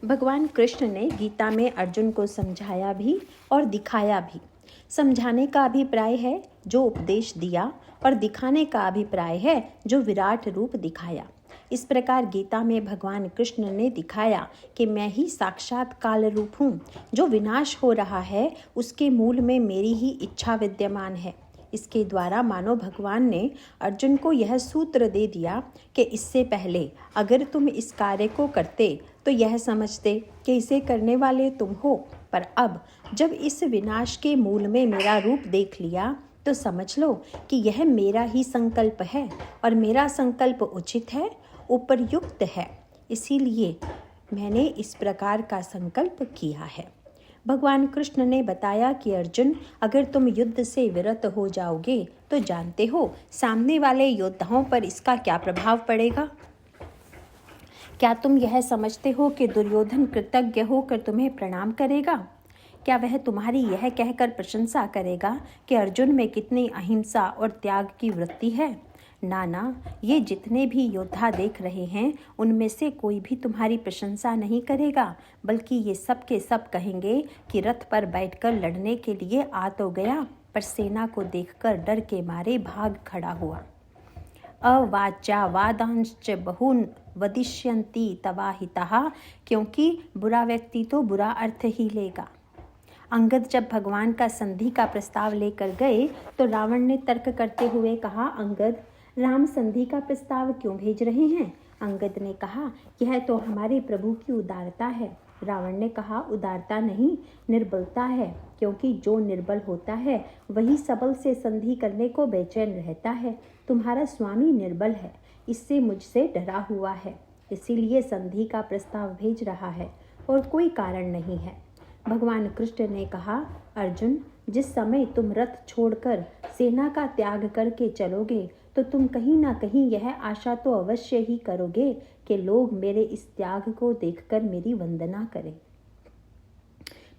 भगवान कृष्ण ने गीता में अर्जुन को समझाया भी और दिखाया भी। समझाने का अभिप्राय है जो उपदेश दिया, और दिखाने का अभिप्राय है जो विराट रूप दिखाया। इस प्रकार गीता में भगवान कृष्ण ने दिखाया कि मैं ही साक्षात काल रूप हूँ। जो विनाश हो रहा है उसके मूल में मेरी ही इच्छा विद्यमान है। इसके द्वारा मानो भगवान ने अर्जुन को यह सूत्र दे दिया कि इससे पहले अगर तुम इस कार्य को करते तो यह समझते कि इसे करने वाले तुम हो, पर अब जब इस विनाश के मूल में मेरा रूप देख लिया तो समझ लो कि यह मेरा ही संकल्प है, और मेरा संकल्प उचित है, उपयुक्त है। इसीलिए मैंने इस प्रकार का संकल्प किया है। भगवान कृष्ण ने बताया कि अर्जुन, अगर तुम युद्ध से विरत हो जाओगे तो जानते हो सामने वाले योद्धाओं पर इसका क्या प्रभाव पड़ेगा। क्या तुम यह समझते हो कि दुर्योधन कृतज्ञ होकर तुम्हें प्रणाम करेगा? क्या वह तुम्हारी यह कहकर प्रशंसा करेगा कि अर्जुन में कितनी अहिंसा और त्याग की वृत्ति है? ना, ये जितने भी योद्धा देख रहे हैं उनमें से कोई भी तुम्हारी प्रशंसा नहीं करेगा, बल्कि ये सब के सब कहेंगे कि रथ पर बैठकर लड़ने के लिए आ तो गया, पर सेना को देखकर डर के मारे भाग खड़ा हुआ। अवाचा वादांश्च बहून वदिष्यन्ति तवाहितः, क्योंकि बुरा व्यक्ति तो बुरा अर्थ ही लेगा। अंगद जब भगवान का संधि का प्रस्ताव लेकर गए तो रावण ने तर्क करते हुए कहा, अंगद, राम संधि का प्रस्ताव क्यों भेज रहे हैं? अंगद ने कहा, यह तो हमारे प्रभु की उदारता है। रावण ने कहा, उदारता नहीं, निर्बलता है, क्योंकि जो निर्बल होता है वही सबल से संधि करने को बेचैन रहता है। तुम्हारा स्वामी निर्बल है, इससे मुझसे डरा हुआ है, इसीलिए संधि का प्रस्ताव भेज रहा है, और कोई कारण नहीं है। भगवान कृष्ण ने कहा, अर्जुन, जिस समय तुम रथ छोड़कर सेना का त्याग करके चलोगे तो तुम कहीं ना कहीं यह आशा तो अवश्य ही करोगे कि लोग मेरे इस त्याग को देखकर मेरी वंदना करें।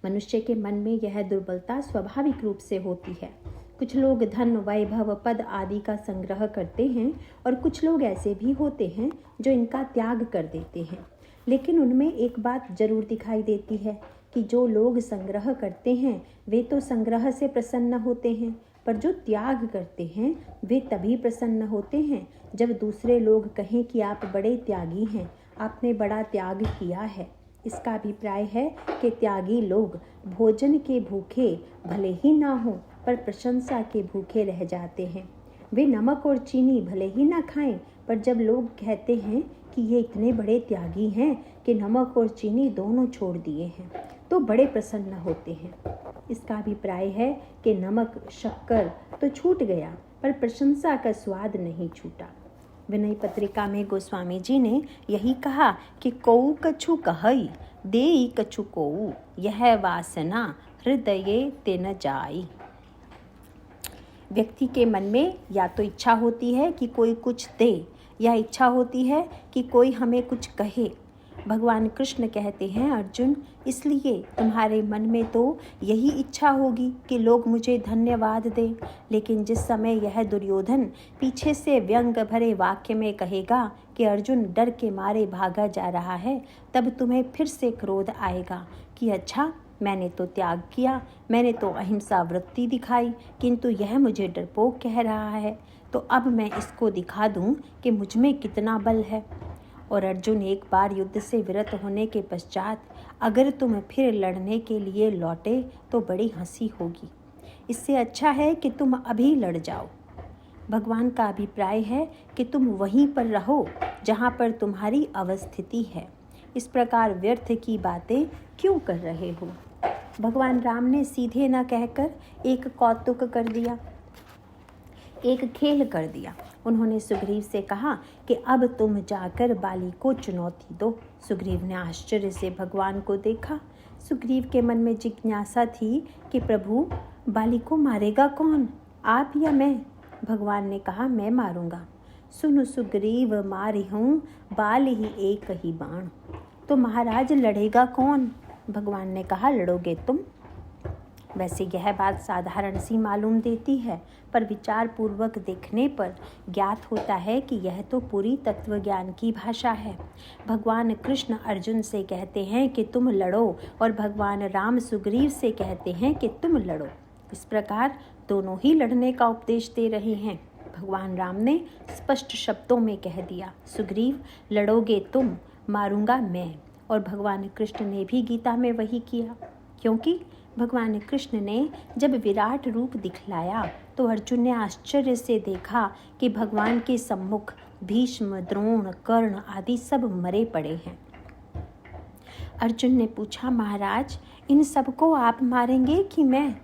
मनुष्य के मन में यह दुर्बलता स्वाभाविक रूप से होती है। कुछ लोग धन, वैभव, पद आदि का संग्रह करते हैं, और कुछ लोग ऐसे भी होते हैं जो इनका त्याग कर देते हैं। लेकिन उनमें एक बात जरूर दिखाई देती है कि जो लोग संग्रह करते हैं वे तो संग्रह से प्रसन्न होते हैं, पर जो त्याग करते हैं वे तभी प्रसन्न होते हैं जब दूसरे लोग कहें कि आप बड़े त्यागी हैं, आपने बड़ा त्याग किया है। इसका अभिप्राय है कि त्यागी लोग भोजन के भूखे भले ही ना हो, पर प्रशंसा के भूखे रह जाते हैं। वे नमक और चीनी भले ही ना खाएं, पर जब लोग कहते हैं कि ये इतने बड़े त्यागी हैं कि नमक और चीनी दोनों छोड़ दिए हैं, तो बड़े प्रसन्न होते हैं। इसका अभिप्राय है कि नमक, शक्कर तो छूट गया, पर प्रशंसा का स्वाद नहीं छूटा। विनय पत्रिका में गोस्वामी जी ने यही कहा कि कौ कछु कहई, देई कछु कोऊ, यह वासना हृदये ते न जाई। व्यक्ति के मन में या तो इच्छा होती है कि कोई कुछ दे, या इच्छा होती है कि कोई हमें कुछ कहे। भगवान कृष्ण कहते हैं, अर्जुन, इसलिए तुम्हारे मन में तो यही इच्छा होगी कि लोग मुझे धन्यवाद दें, लेकिन जिस समय यह दुर्योधन पीछे से व्यंग भरे वाक्य में कहेगा कि अर्जुन डर के मारे भागा जा रहा है, तब तुम्हें फिर से क्रोध आएगा कि अच्छा, मैंने तो त्याग किया, मैंने तो अहिंसा वृत्ति दिखाई, किंतु यह मुझे डरपोक कह रहा है, तो अब मैं इसको दिखा दूं कि मुझ में कितना बल है। और अर्जुन, एक बार युद्ध से विरत होने के पश्चात अगर तुम फिर लड़ने के लिए लौटे तो बड़ी हंसी होगी। इससे अच्छा है कि तुम अभी लड़ जाओ। भगवान का अभिप्राय है कि तुम वहीं पर रहो जहाँ पर तुम्हारी अवस्थिति है। इस प्रकार व्यर्थ की बातें क्यों कर रहे हो? भगवान राम ने सीधे न कहकर एक कौतुक कर दिया, एक खेल कर दिया। उन्होंने सुग्रीव से कहा कि अब तुम जाकर बाली को चुनौती दो। सुग्रीव ने आश्चर्य से भगवान को देखा। सुग्रीव के मन में जिज्ञासा थी कि प्रभु, बाली को मारेगा कौन, आप या मैं? भगवान ने कहा, मैं मारूंगा। सुन सुग्रीव, मारी हूँ बाल ही एक ही बाण। तो महाराज लड़ेगा कौन? भगवान ने कहा, लड़ोगे तुम। वैसे यह बात साधारण सी मालूम देती है, पर विचार पूर्वक देखने पर ज्ञात होता है कि यह तो पूरी तत्वज्ञान की भाषा है। भगवान कृष्ण अर्जुन से कहते हैं कि तुम लड़ो, और भगवान राम सुग्रीव से कहते हैं कि तुम लड़ो। इस प्रकार दोनों ही लड़ने का उपदेश दे रहे हैं। भगवान राम ने स्पष्ट शब्दों में कह दिया, सुग्रीव लड़ोगे तुम, मारूंगा मैं। और भगवान कृष्ण ने भी गीता में वही किया, क्योंकि भगवान कृष्ण ने जब विराट रूप दिखलाया तो अर्जुन ने आश्चर्य से देखा कि भगवान के सम्मुख भीष्म, द्रोण, कर्ण आदि सब मरे पड़े हैं। अर्जुन ने पूछा, महाराज इन सबको आप मारेंगे कि मैं?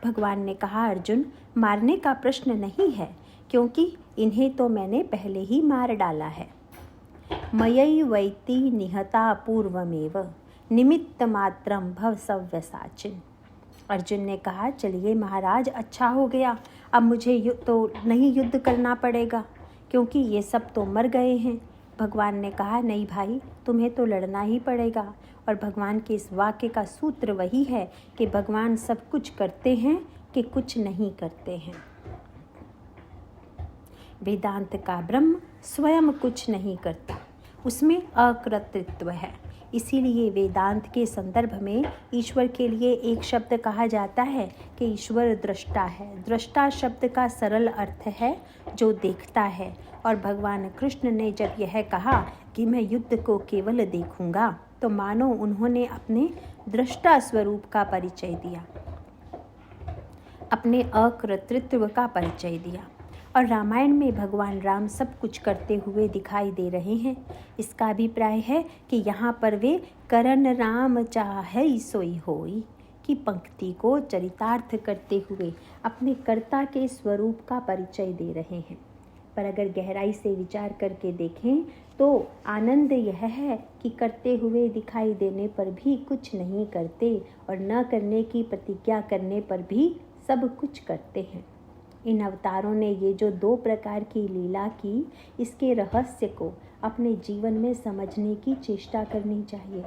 भगवान ने कहा, अर्जुन मारने का प्रश्न नहीं है, क्योंकि इन्हें तो मैंने पहले ही मार डाला है। मयैवैति निहता पूर्वमेव निमित्त मात्रम भव सव्यसाचिन। अर्जुन ने कहा, चलिए महाराज अच्छा हो गया, अब मुझे तो नहीं युद्ध करना पड़ेगा, क्योंकि ये सब तो मर गए हैं। भगवान ने कहा, नहीं भाई, तुम्हें तो लड़ना ही पड़ेगा। और भगवान के इस वाक्य का सूत्र वही है कि भगवान सब कुछ करते हैं कि कुछ नहीं करते हैं। वेदांत का ब्रह्म स्वयं कुछ नहीं करता, उसमें अकृतृत्व है। इसीलिए वेदांत के संदर्भ में ईश्वर के लिए एक शब्द कहा जाता है कि ईश्वर दृष्टा है। दृष्टा शब्द का सरल अर्थ है जो देखता है। और भगवान कृष्ण ने जब यह कहा कि मैं युद्ध को केवल देखूंगा, तो मानो उन्होंने अपने दृष्टा स्वरूप का परिचय दिया, अपने अकृतृत्व का परिचय दिया। और रामायण में भगवान राम सब कुछ करते हुए दिखाई दे रहे हैं। इसका अभिप्राय है कि यहाँ पर वे करन राम चाहै सोई होई की पंक्ति को चरितार्थ करते हुए अपने कर्ता के स्वरूप का परिचय दे रहे हैं। पर अगर गहराई से विचार करके देखें तो आनंद यह है कि करते हुए दिखाई देने पर भी कुछ नहीं करते और न करने की प्रतिज्ञा करने पर भी सब कुछ करते हैं। इन अवतारों ने ये जो दो प्रकार की लीला की, इसके रहस्य को अपने जीवन में समझने की चेष्टा करनी चाहिए।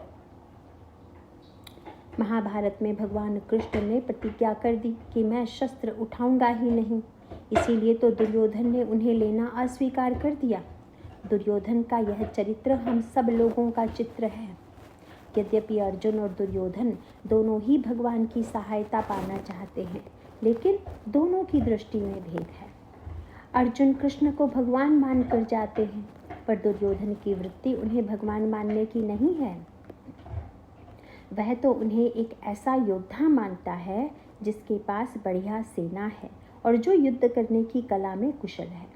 महाभारत में भगवान कृष्ण ने प्रतिज्ञा कर दी कि मैं शस्त्र उठाऊंगा ही नहीं, इसीलिए तो दुर्योधन ने उन्हें लेना अस्वीकार कर दिया। दुर्योधन का यह चरित्र हम सब लोगों का चित्र है। यद्यपि अर्जुन और दुर्योधन दोनों ही भगवान की सहायता पाना चाहते हैं, लेकिन दोनों की दृष्टि में भेद है। अर्जुन कृष्ण को भगवान मानकर जाते हैं, पर दुर्योधन की वृत्ति उन्हें भगवान मानने की नहीं है। वह तो उन्हें एक ऐसा योद्धा मानता है जिसके पास बढ़िया सेना है और जो युद्ध करने की कला में कुशल है।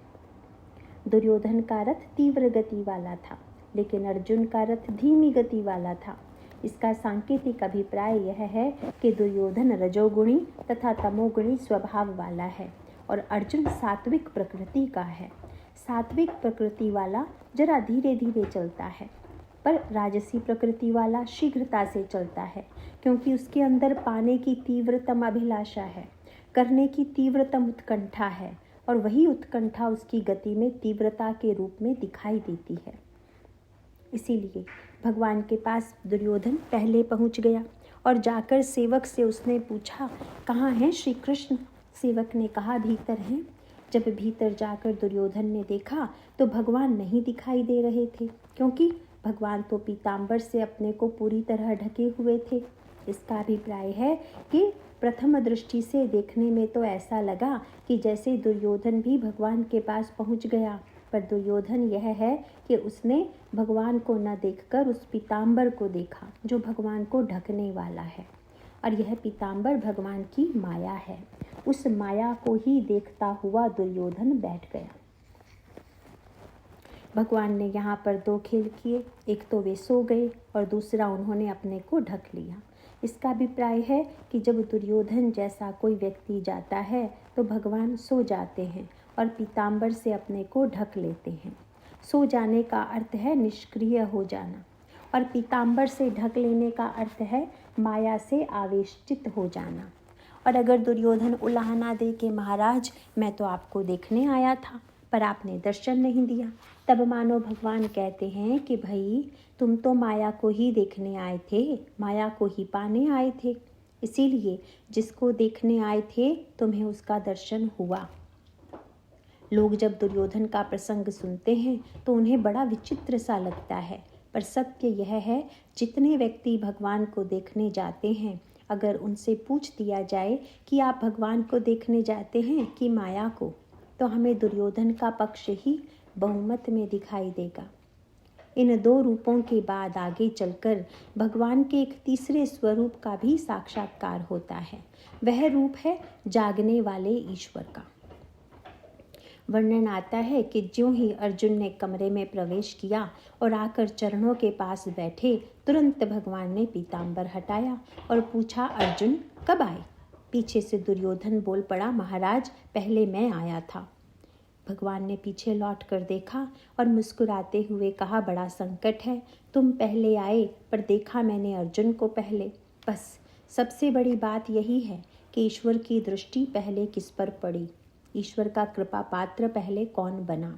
दुर्योधन का रथ तीव्र गति वाला था, लेकिन अर्जुन का रथ धीमी गति वाला था। इसका सांकेतिक अभिप्राय यह है कि दुर्योधन रजोगुणी तथा तमोगुणी स्वभाव वाला है और अर्जुन सात्विक प्रकृति का है। सात्विक प्रकृति वाला जरा धीरे धीरे चलता है, पर राजसी प्रकृति वाला शीघ्रता से चलता है, क्योंकि उसके अंदर पाने की तीव्रतम अभिलाषा है, करने की तीव्रतम उत्कंठा है, और वही उत्कंठा उसकी गति में तीव्रता के रूप में दिखाई देती है। इसीलिए भगवान के पास दुर्योधन पहले पहुंच गया और जाकर सेवक से उसने पूछा, कहाँ हैं श्री कृष्ण? सेवक ने कहा, भीतर हैं। जब भीतर जाकर दुर्योधन ने देखा तो भगवान नहीं दिखाई दे रहे थे, क्योंकि भगवान तो पीताम्बर से अपने को पूरी तरह ढके हुए थे। इसका अभिप्राय है कि प्रथम दृष्टि से देखने में तो ऐसा लगा कि जैसे दुर्योधन भी भगवान के पास पहुंच गया, पर दुर्योधन यह है कि उसने भगवान को न देखकर उस पीताम्बर को देखा जो भगवान को ढकने वाला है, और यह पीताम्बर भगवान की माया है। उस माया को ही देखता हुआ दुर्योधन बैठ गया। भगवान ने यहाँ पर दो खेल किए, एक तो वे सो गए और दूसरा उन्होंने अपने को ढक लिया। इसका अभिप्राय है कि जब दुर्योधन जैसा कोई व्यक्ति जाता है तो भगवान सो जाते हैं और पीताम्बर से अपने को ढक लेते हैं। सो जाने का अर्थ है निष्क्रिय हो जाना, और पीताम्बर से ढक लेने का अर्थ है माया से आवेशित हो जाना। और अगर दुर्योधन उलाहना दे के, महाराज मैं तो आपको देखने आया था पर आपने दर्शन नहीं दिया, तब मानो भगवान कहते हैं कि भाई तुम तो माया को ही देखने आए थे, माया को ही पाने आए थे, इसीलिए जिसको देखने आए थे तुम्हें उसका दर्शन हुआ। लोग जब दुर्योधन का प्रसंग सुनते हैं तो उन्हें बड़ा विचित्र सा लगता है, पर सत्य यह है, जितने व्यक्ति भगवान को देखने जाते हैं अगर उनसे पूछ दिया जाए कि आप भगवान को देखने जाते हैं कि माया को, तो हमें दुर्योधन का पक्ष ही बहुमत में दिखाई देगा। इन दो रूपों के बाद आगे चलकर भगवान के एक तीसरे स्वरूप का भी साक्षात्कार होता है। वह रूप है जागने वाले ईश्वर का। वर्णन आता है कि ज्यों ही अर्जुन ने कमरे में प्रवेश किया और आकर चरणों के पास बैठे, तुरंत भगवान ने पीतांबर हटाया और पूछा, अर्जुन कब आए? पीछे से दुर्योधन बोल पड़ा, महाराज पहले मैं आया था। भगवान ने पीछे लौट कर देखा और मुस्कुराते हुए कहा, बड़ा संकट है, तुम पहले आए पर देखा मैंने अर्जुन को पहले। बस सबसे बड़ी बात यही है कि ईश्वर की दृष्टि पहले किस पर पड़ी, ईश्वर का कृपा पात्र पहले कौन बना।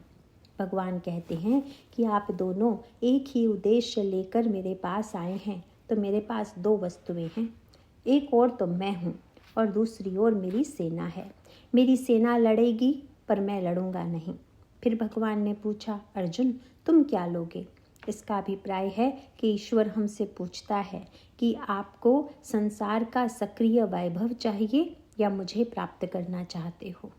भगवान कहते हैं कि आप दोनों एक ही उद्देश्य लेकर मेरे पास आए हैं, तो मेरे पास दो वस्तुएं हैं, एक ओर तो मैं हूँ और दूसरी ओर मेरी सेना है। मेरी सेना लड़ेगी पर मैं लड़ूंगा नहीं। फिर भगवान ने पूछा, अर्जुन तुम क्या लोगे? इसका अभिप्राय है कि ईश्वर हमसे पूछता है कि आपको संसार का सक्रिय वैभव चाहिए या मुझे प्राप्त करना चाहते हो।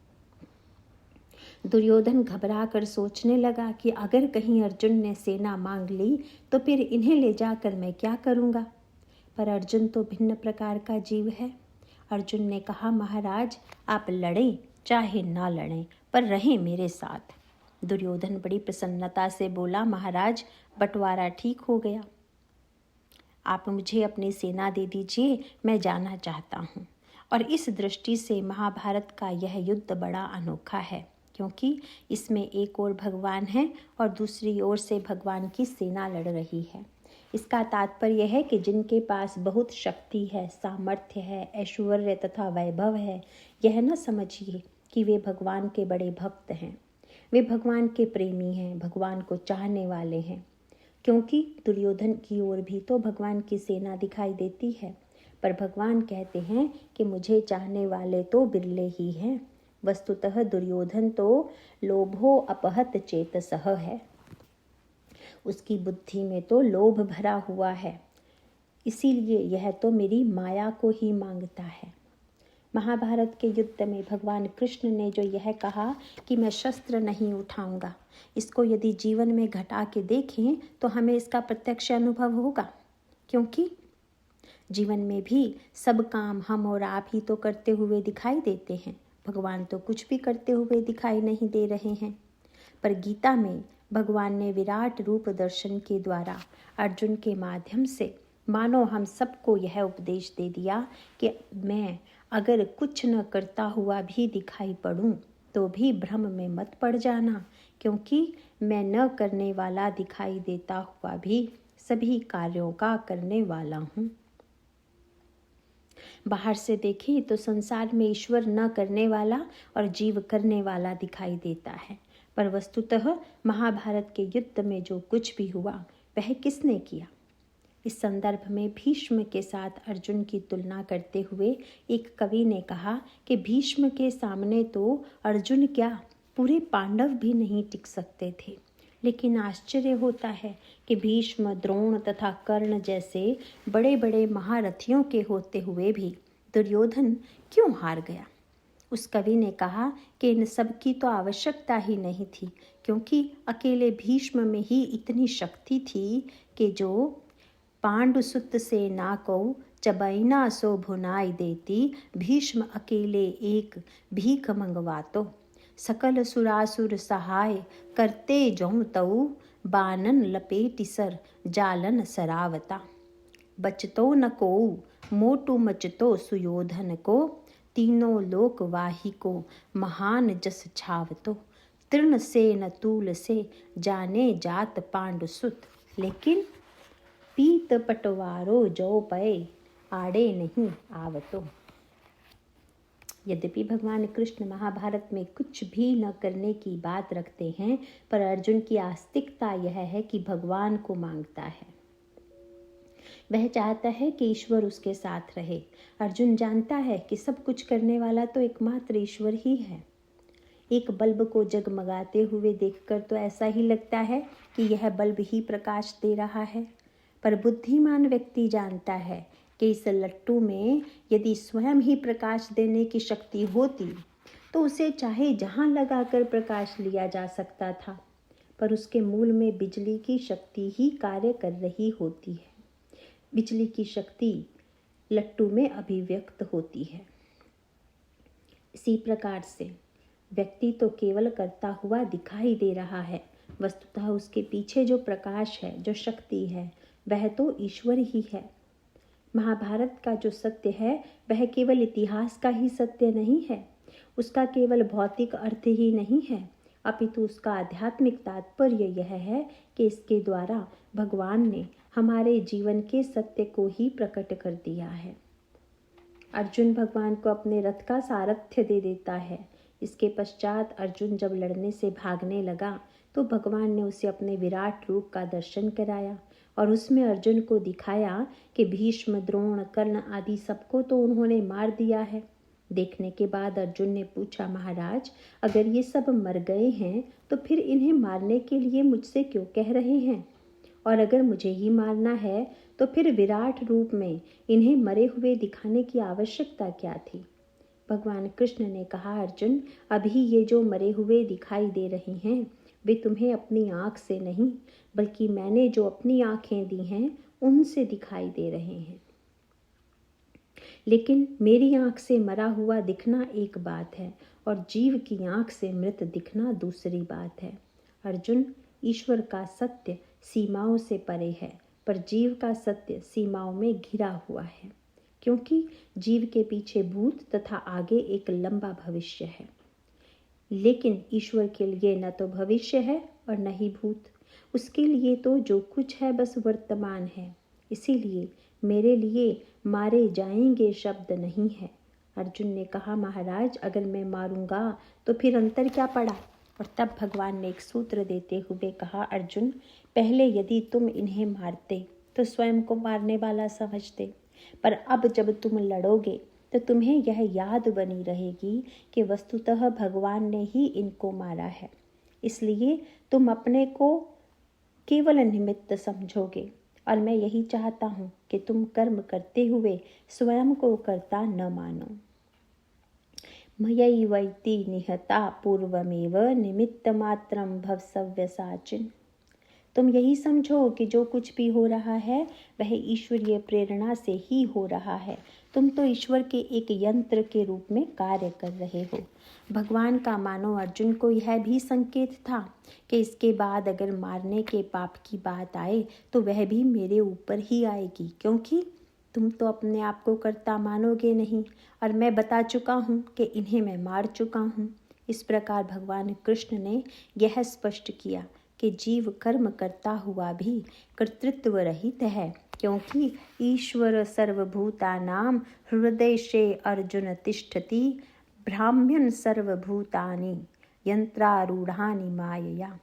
दुर्योधन घबरा कर सोचने लगा कि अगर कहीं अर्जुन ने सेना मांग ली तो फिर इन्हें ले जाकर मैं क्या करूँगा। पर अर्जुन तो भिन्न प्रकार का जीव है। अर्जुन ने कहा, महाराज आप लड़ें चाहे ना लड़ें पर रहें मेरे साथ। दुर्योधन बड़ी प्रसन्नता से बोला, महाराज बंटवारा ठीक हो गया, आप मुझे अपनी सेना दे दीजिए, मैं जाना चाहता हूँ। और इस दृष्टि से महाभारत का यह युद्ध बड़ा अनोखा है, क्योंकि इसमें एक ओर भगवान है और दूसरी ओर से भगवान की सेना लड़ रही है। इसका तात्पर्य है कि जिनके पास बहुत शक्ति है, सामर्थ्य है, ऐश्वर्य तथा वैभव है, यह न समझिए कि वे भगवान के बड़े भक्त हैं। वे भगवान के प्रेमी हैं, भगवान को चाहने वाले हैं। क्योंकि दुर्योधन की ओर भी तो भगवान की सेना दिखाई देती है, पर भगवान कहते हैं कि मुझे चाहने वाले तो बिरले ही हैं। वस्तुतः दुर्योधन तो लोभो अपहत चेतसः है, उसकी बुद्धि में तो लोभ भरा हुआ है, इसीलिए यह तो मेरी माया को ही मांगता है। महाभारत के युद्ध में भगवान कृष्ण ने जो यह कहा कि मैं शस्त्र नहीं उठाऊंगा, इसको यदि जीवन में घटा के देखें तो हमें इसका प्रत्यक्ष अनुभव होगा। क्योंकि जीवन में भी सब काम हम और आप ही तो करते हुए दिखाई देते हैं, भगवान तो कुछ भी करते हुए दिखाई नहीं दे रहे हैं। पर गीता में भगवान ने विराट रूप दर्शन के द्वारा अर्जुन के माध्यम से मानो हम सबको यह उपदेश दे दिया कि मैं अगर कुछ न करता हुआ भी दिखाई पड़ूं तो भी भ्रम में मत पड़ जाना, क्योंकि मैं न करने वाला दिखाई देता हुआ भी सभी कार्यों का करने वाला हूँ। बाहर से देखें तो संसार में ईश्वर न करने वाला और जीव करने वाला दिखाई देता है, पर वस्तुतः महाभारत के युद्ध में जो कुछ भी हुआ वह किसने किया। इस संदर्भ में भीष्म के साथ अर्जुन की तुलना करते हुए एक कवि ने कहा कि भीष्म के सामने तो अर्जुन क्या, पूरे पांडव भी नहीं टिक सकते थे। लेकिन आश्चर्य होता है कि भीष्म, द्रोण तथा कर्ण जैसे बड़े बड़े महारथियों के होते हुए भी दुर्योधन क्यों हार गया। उस कवि ने कहा कि इन सब की तो आवश्यकता ही नहीं थी, क्योंकि अकेले भीष्म में ही इतनी शक्ति थी कि जो पांडुसुत से ना को चबैना सो भुनाई देती, भीष्म अकेले एक भीख मंगवातो, सकल सुरासुर सहाय करते जौं तऊ, बानन लपेटि सर जालन सरावता, बचतो न को मोटू मचतो सुयोधन को, तीनों लोक वाही को महान जस छावतो, तृण से न तूल से जाने जात पांडुसुत, लेकिन पीत पटवारो जो पए आड़े नहीं आवतो। यद्यपि भगवान कृष्ण महाभारत में कुछ भी न करने की बात रखते हैं, पर अर्जुन की आस्तिकता यह है कि भगवान को मांगता है। वह चाहता है कि ईश्वर उसके साथ रहे। अर्जुन जानता है कि सब कुछ करने वाला तो एकमात्र ईश्वर ही है। एक बल्ब को जगमगाते हुए देखकर तो ऐसा ही लगता है कि यह बल्ब ही प्रकाश दे रहा है, पर बुद्धिमान व्यक्ति जानता है कि इस लट्टू में यदि स्वयं ही प्रकाश देने की शक्ति होती तो उसे चाहे जहाँ लगाकर प्रकाश लिया जा सकता था, पर उसके मूल में बिजली की शक्ति ही कार्य कर रही होती है। बिजली की शक्ति लट्टू में अभिव्यक्त होती है। इसी प्रकार से व्यक्ति तो केवल करता हुआ दिखाई दे रहा है, वस्तुतः उसके पीछे जो प्रकाश है, जो शक्ति है, वह तो ईश्वर ही है। महाभारत का जो सत्य है वह केवल इतिहास का ही सत्य नहीं है, उसका केवल भौतिक अर्थ ही नहीं है, अपितु उसका आध्यात्मिक तात्पर्य यह है कि इसके द्वारा भगवान ने हमारे जीवन के सत्य को ही प्रकट कर दिया है। अर्जुन भगवान को अपने रथ का सारथ्य दे देता है। इसके पश्चात अर्जुन जब लड़ने से भागने लगा तो भगवान ने उसे अपने विराट रूप का दर्शन कराया और उसमें अर्जुन को दिखाया कि भीष्म, द्रोण, कर्ण आदि सबको तो उन्होंने मार दिया है। देखने के बाद अर्जुन ने पूछा, महाराज अगर ये सब मर गए हैं तो फिर इन्हें मारने के लिए मुझसे क्यों कह रहे हैं? और अगर मुझे ही मारना है तो फिर विराट रूप में इन्हें मरे हुए दिखाने की आवश्यकता क्या थी? भगवान कृष्ण ने कहा, अर्जुन अभी ये जो मरे हुए दिखाई दे रहे हैं वे तुम्हें अपनी आँख से नहीं बल्कि मैंने जो अपनी आँखें दी हैं उनसे दिखाई दे रहे हैं। लेकिन मेरी आँख से मरा हुआ दिखना एक बात है और जीव की आँख से मृत दिखना दूसरी बात है। अर्जुन, ईश्वर का सत्य सीमाओं से परे है, पर जीव का सत्य सीमाओं में घिरा हुआ है, क्योंकि जीव के पीछे भूत तथा आगे एक लंबा भविष्य है। लेकिन ईश्वर के लिए न तो भविष्य है और न ही भूत, उसके लिए तो जो कुछ है बस वर्तमान है। इसीलिए मेरे लिए मारे जाएंगे शब्द नहीं है। अर्जुन ने कहा, महाराज अगर मैं मारूंगा तो फिर अंतर क्या पड़ा? और तब भगवान ने एक सूत्र देते हुए कहा, अर्जुन पहले यदि तुम इन्हें मारते तो स्वयं को मारने वाला समझते, पर अब जब तुम लड़ोगे तो तुम्हें यह याद बनी रहेगी कि वस्तुतः भगवान ने ही इनको मारा है। इसलिए तुम अपने को केवल निमित्त समझोगे और मैं यही चाहता हूँ कि तुम कर्म करते हुए स्वयं को कर्ता न मानो। मयैवैति निहता पूर्वमेव निमित्तमात्रं भव सव्यसाचिन्। तुम यही समझो कि जो कुछ भी हो रहा है वह ईश्वरीय प्रेरणा से ही हो रहा है। तुम तो ईश्वर के एक यंत्र के रूप में कार्य कर रहे हो। भगवान का मानो अर्जुन को यह भी संकेत था कि इसके बाद अगर मारने के पाप की बात आए तो वह भी मेरे ऊपर ही आएगी, क्योंकि तुम तो अपने आप को कर्ता मानोगे नहीं और मैं बता चुका हूँ कि इन्हें मैं मार चुका हूँ। इस प्रकार भगवान कृष्ण ने यह स्पष्ट किया कि जीव कर्म करता हुआ भी कर्तृत्व रहित है, क्योंकि ईश्वर सर्वभूतानां हृदये अर्जुन तिष्ठति ब्राह्मण सर्वभूतानि यंत्रारूढ़ानि मायया।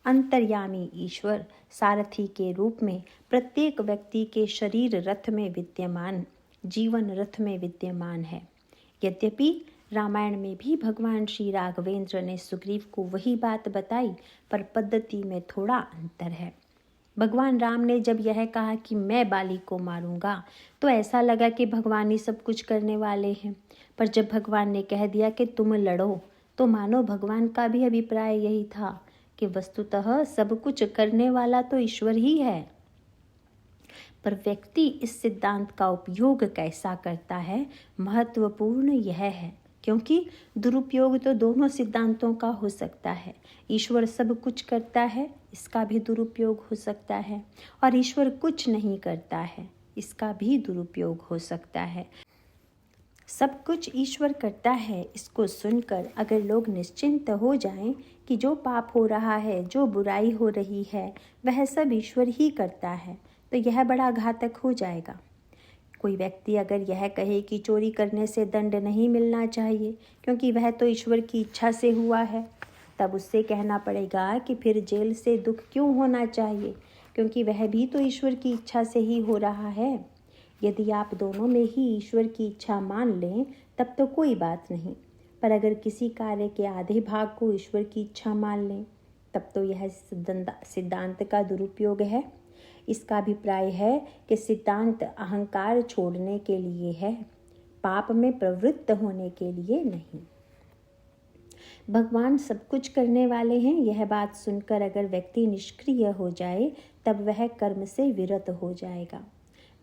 अंतर्यामी ईश्वर सारथी के रूप में प्रत्येक व्यक्ति के शरीर रथ में विद्यमान, जीवन रथ में विद्यमान है। यद्यपि रामायण में भी भगवान श्री राघवेंद्र ने सुग्रीव को वही बात बताई, पर पद्धति में थोड़ा अंतर है। भगवान राम ने जब यह कहा कि मैं बाली को मारूंगा तो ऐसा लगा कि भगवान ही सब कुछ करने वाले हैं, पर जब भगवान ने कह दिया कि तुम लड़ो तो मानो भगवान का भी अभिप्राय यही था कि वस्तुतः सब कुछ करने वाला तो ईश्वर ही है। पर व्यक्ति इस सिद्धांत का उपयोग कैसा करता है, महत्वपूर्ण यह है, क्योंकि दुरुपयोग तो दोनों सिद्धांतों का हो सकता है। ईश्वर सब कुछ करता है, इसका भी दुरुपयोग हो सकता है, और ईश्वर कुछ नहीं करता है, इसका भी दुरुपयोग हो सकता है। सब कुछ ईश्वर करता है, इसको सुनकर अगर लोग निश्चिंत हो जाएं कि जो पाप हो रहा है, जो बुराई हो रही है, वह सब ईश्वर ही करता है, तो यह बड़ा घातक हो जाएगा। कोई व्यक्ति अगर यह कहे कि चोरी करने से दंड नहीं मिलना चाहिए क्योंकि वह तो ईश्वर की इच्छा से हुआ है, तब उससे कहना पड़ेगा कि फिर जेल से दुख क्यों होना चाहिए, क्योंकि वह भी तो ईश्वर की इच्छा से ही हो रहा है। यदि आप दोनों में ही ईश्वर की इच्छा मान लें तब तो कोई बात नहीं, पर अगर किसी कार्य के आधे भाग को ईश्वर की इच्छा मान लें तब तो यह सिद्धांत का दुरुपयोग है। इसका अभिप्राय है कि सिद्धांत अहंकार छोड़ने के लिए है, पाप में प्रवृत्त होने के लिए नहीं। भगवान सब कुछ करने वाले हैं, यह बात सुनकर अगर व्यक्ति निष्क्रिय हो जाए तब वह कर्म से विरत हो जाएगा।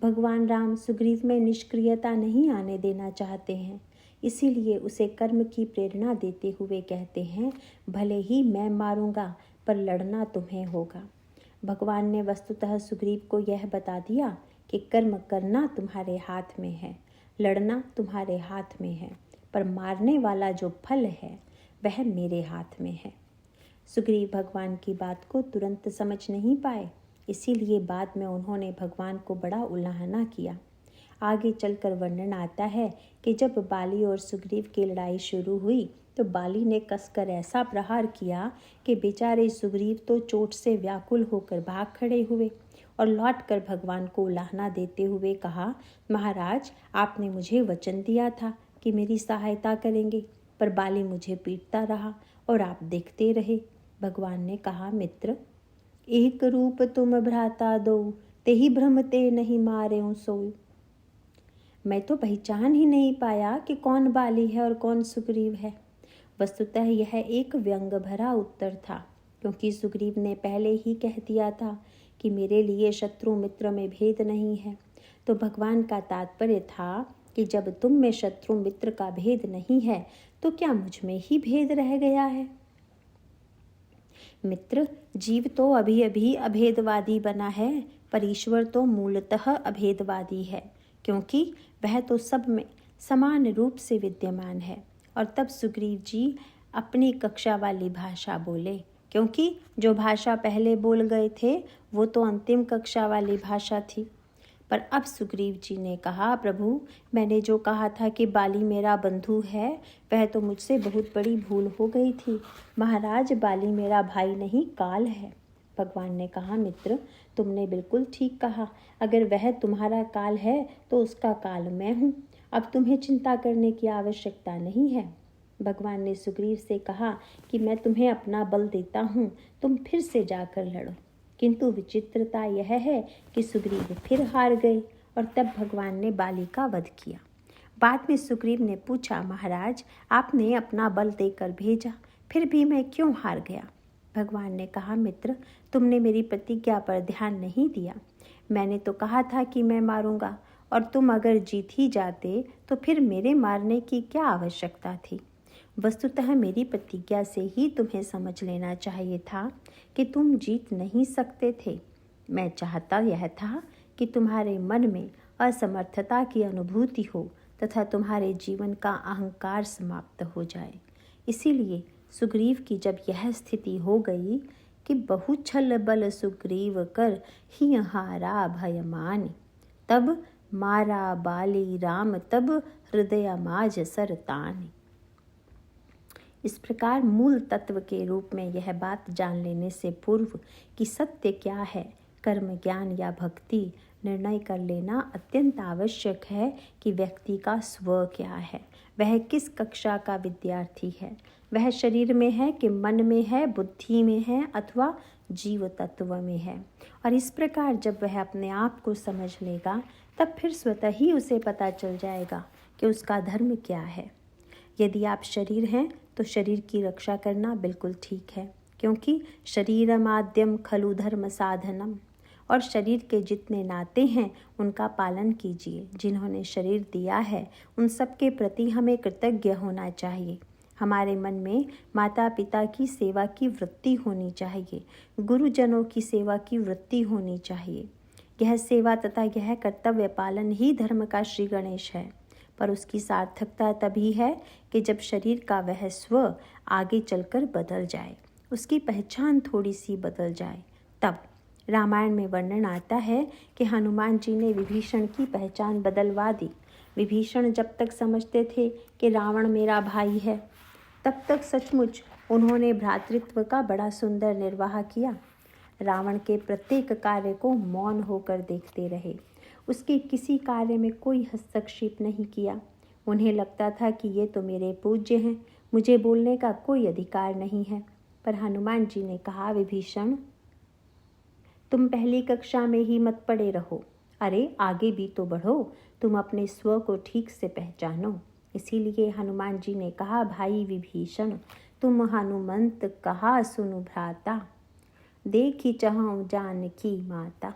भगवान राम सुग्रीव में निष्क्रियता नहीं आने देना चाहते हैं, इसीलिए उसे कर्म की प्रेरणा देते हुए कहते हैं, भले ही मैं मारूंगा पर लड़ना तुम्हें होगा। भगवान ने वस्तुतः सुग्रीव को यह बता दिया कि कर्म करना तुम्हारे हाथ में है, लड़ना तुम्हारे हाथ में है, पर मारने वाला जो फल है वह मेरे हाथ में है। सुग्रीव भगवान की बात को तुरंत समझ नहीं पाए, इसीलिए बाद में उन्होंने भगवान को बड़ा उलाहना किया। आगे चलकर वर्णन आता है कि जब बाली और सुग्रीव की लड़ाई शुरू हुई तो बाली ने कसकर ऐसा प्रहार किया कि बेचारे सुग्रीव तो चोट से व्याकुल होकर भाग खड़े हुए और लौटकर भगवान को उलाहना देते हुए कहा, महाराज, आपने मुझे वचन दिया था कि मेरी सहायता करेंगे, पर बाली मुझे पीटता रहा और आप देखते रहे। भगवान ने कहा, मित्र, एक रूप तुम भ्राता दो, तेहि भ्रम ते नहीं मारे सोई। मैं तो पहचान ही नहीं पाया कि कौन बाली है और कौन सुग्रीव है। वस्तुतः यह एक व्यंग भरा उत्तर था, क्योंकि सुग्रीव ने पहले ही कह दिया था कि मेरे लिए शत्रु मित्र में भेद नहीं है। तो भगवान का तात्पर्य था कि जब तुम में शत्रु मित्र का भेद नहीं है तो क्या मुझ में ही भेद रह गया है। मित्र, जीव तो अभी अभी अभेदवादी बना है, पर ईश्वर तो मूलतः अभेदवादी है, क्योंकि वह तो सब में समान रूप से विद्यमान है। और तब सुग्रीव जी अपनी कक्षा वाली भाषा बोले, क्योंकि जो भाषा पहले बोल गए थे वो तो अंतिम कक्षा वाली भाषा थी। पर अब सुग्रीव जी ने कहा, प्रभु, मैंने जो कहा था कि बाली मेरा बंधु है वह तो मुझसे बहुत बड़ी भूल हो गई थी। महाराज, बाली मेरा भाई नहीं, काल है। भगवान ने कहा, मित्र, तुमने बिल्कुल ठीक कहा। अगर वह तुम्हारा काल है तो उसका काल मैं हूँ। अब तुम्हें चिंता करने की आवश्यकता नहीं है। भगवान ने सुग्रीव से कहा कि मैं तुम्हें अपना बल देता हूँ, तुम फिर से जाकर लड़ो। किंतु विचित्रता यह है कि सुग्रीव फिर हार गए और तब भगवान ने बाली का वध किया। बाद में सुग्रीव ने पूछा, महाराज, आपने अपना बल देकर भेजा, फिर भी मैं क्यों हार गया? भगवान ने कहा, मित्र, तुमने मेरी प्रतिज्ञा पर ध्यान नहीं दिया। मैंने तो कहा था कि मैं मारूंगा, और तुम अगर जीत ही जाते तो फिर मेरे मारने की क्या आवश्यकता थी। वस्तुतः मेरी प्रतिज्ञा से ही तुम्हें समझ लेना चाहिए था कि तुम जीत नहीं सकते थे। मैं चाहता यह था कि तुम्हारे मन में असमर्थता की अनुभूति हो तथा तुम्हारे जीवन का अहंकार समाप्त हो जाए। इसीलिए सुग्रीव की जब यह स्थिति हो गई कि बहु छल बल सुग्रीव कर ही हारा भय मान, तब मारा बाली राम तब हृदय माज सरतान। इस प्रकार मूल तत्व के रूप में यह बात जान लेने से पूर्व कि सत्य क्या है, कर्म, ज्ञान या भक्ति, निर्णय कर लेना अत्यंत आवश्यक है कि व्यक्ति का स्व क्या है, वह किस कक्षा का विद्यार्थी है, वह शरीर में है कि मन में है, बुद्धि में है अथवा जीव तत्व में है। और इस प्रकार जब वह अपने आप को समझ लेगा तब फिर स्वतः ही उसे पता चल जाएगा कि उसका धर्म क्या है। यदि आप शरीर हैं तो शरीर की रक्षा करना बिल्कुल ठीक है, क्योंकि शरीरमाद्यम खलु धर्म साधनम, और शरीर के जितने नाते हैं उनका पालन कीजिए। जिन्होंने शरीर दिया है उन सब के प्रति हमें कृतज्ञ होना चाहिए। हमारे मन में माता पिता की सेवा की वृत्ति होनी चाहिए, गुरुजनों की सेवा की वृत्ति होनी चाहिए। यह सेवा तथा यह कर्तव्य पालन ही धर्म का श्री गणेश है। पर उसकी सार्थकता तभी है कि जब शरीर का वह स्व आगे चलकर बदल जाए, उसकी पहचान थोड़ी सी बदल जाए। तब रामायण में वर्णन आता है कि हनुमान जी ने विभीषण की पहचान बदलवा दी। विभीषण जब तक समझते थे कि रावण मेरा भाई है, तब तक सचमुच उन्होंने भ्रातृत्व का बड़ा सुंदर निर्वाह किया। रावण के प्रत्येक कार्य को मौन होकर देखते रहे, उसके किसी कार्य में कोई हस्तक्षेप नहीं किया। उन्हें लगता था कि ये तो मेरे पूज्य हैं, मुझे बोलने का कोई अधिकार नहीं है। पर हनुमान जी ने कहा, विभीषण, तुम पहली कक्षा में ही मत पड़े रहो, अरे आगे भी तो बढ़ो, तुम अपने स्व को ठीक से पहचानो। इसीलिए हनुमान जी ने कहा, भाई विभीषण तुम हनुमंत कहा सुनु भ्राता, देखी चहु जानकी माता।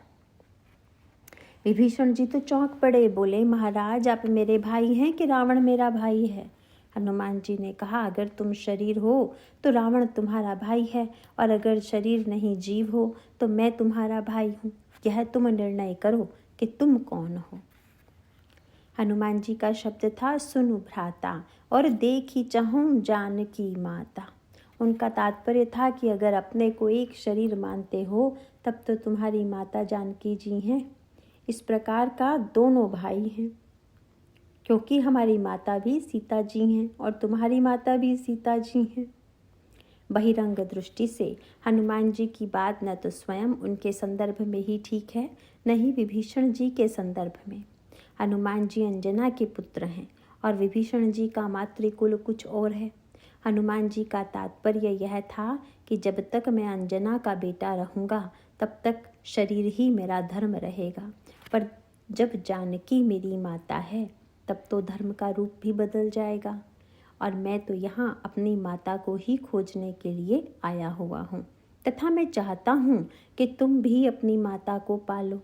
विभीषण जी तो चौंक पड़े, बोले महाराज आप मेरे भाई हैं कि रावण मेरा भाई है? हनुमान जी ने कहा, अगर तुम शरीर हो तो रावण तुम्हारा भाई है, और अगर शरीर नहीं जीव हो तो मैं तुम्हारा भाई हूँ। यह तुम निर्णय करो कि तुम कौन हो। हनुमान जी का शब्द था सुनु भ्राता और देखी चहु जानकी माता। उनका तात्पर्य था कि अगर अपने को एक शरीर मानते हो तब तो तुम्हारी माता जानकी जी हैं। इस प्रकार का दोनों भाई हैं, क्योंकि हमारी माता भी सीता जी हैं और तुम्हारी माता भी सीता जी हैं। बहिरंग दृष्टि से हनुमान जी की बात न तो स्वयं उनके संदर्भ में ही ठीक है, न ही विभीषण जी के संदर्भ में। हनुमान जी अंजना के पुत्र हैं और विभीषण जी का मातृकुल कुछ और है। हनुमान जी का तात्पर्य यह था कि जब तक मैं अंजना का बेटा रहूँगा तब तक शरीर ही मेरा धर्म रहेगा, पर जब जानकी मेरी माता है तब तो धर्म का रूप भी बदल जाएगा, और मैं तो यहाँ अपनी माता को ही खोजने के लिए आया हुआ हूँ, तथा मैं चाहता हूँ कि तुम भी अपनी माता को पालो।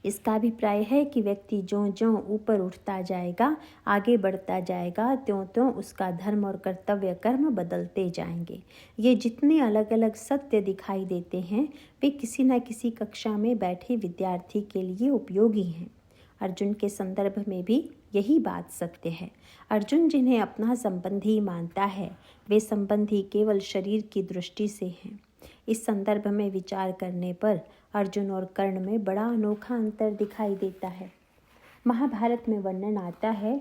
इसका अभिप्राय है कि व्यक्ति ज्यों ज्यों ऊपर उठता जाएगा, आगे बढ़ता जाएगा, त्यों त्यों उसका धर्म और कर्तव्य कर्म बदलते जाएंगे। ये जितने अलग अलग सत्य दिखाई देते हैं वे किसी न किसी कक्षा में बैठे विद्यार्थी के लिए उपयोगी हैं। अर्जुन के संदर्भ में भी यही बात सत्य है। अर्जुन जिन्हें अपना संबंधी मानता है वे संबंधी केवल शरीर की दृष्टि से हैं। इस संदर्भ में विचार करने पर अर्जुन और कर्ण में बड़ा अनोखा अंतर दिखाई देता है। महाभारत में वर्णन आता है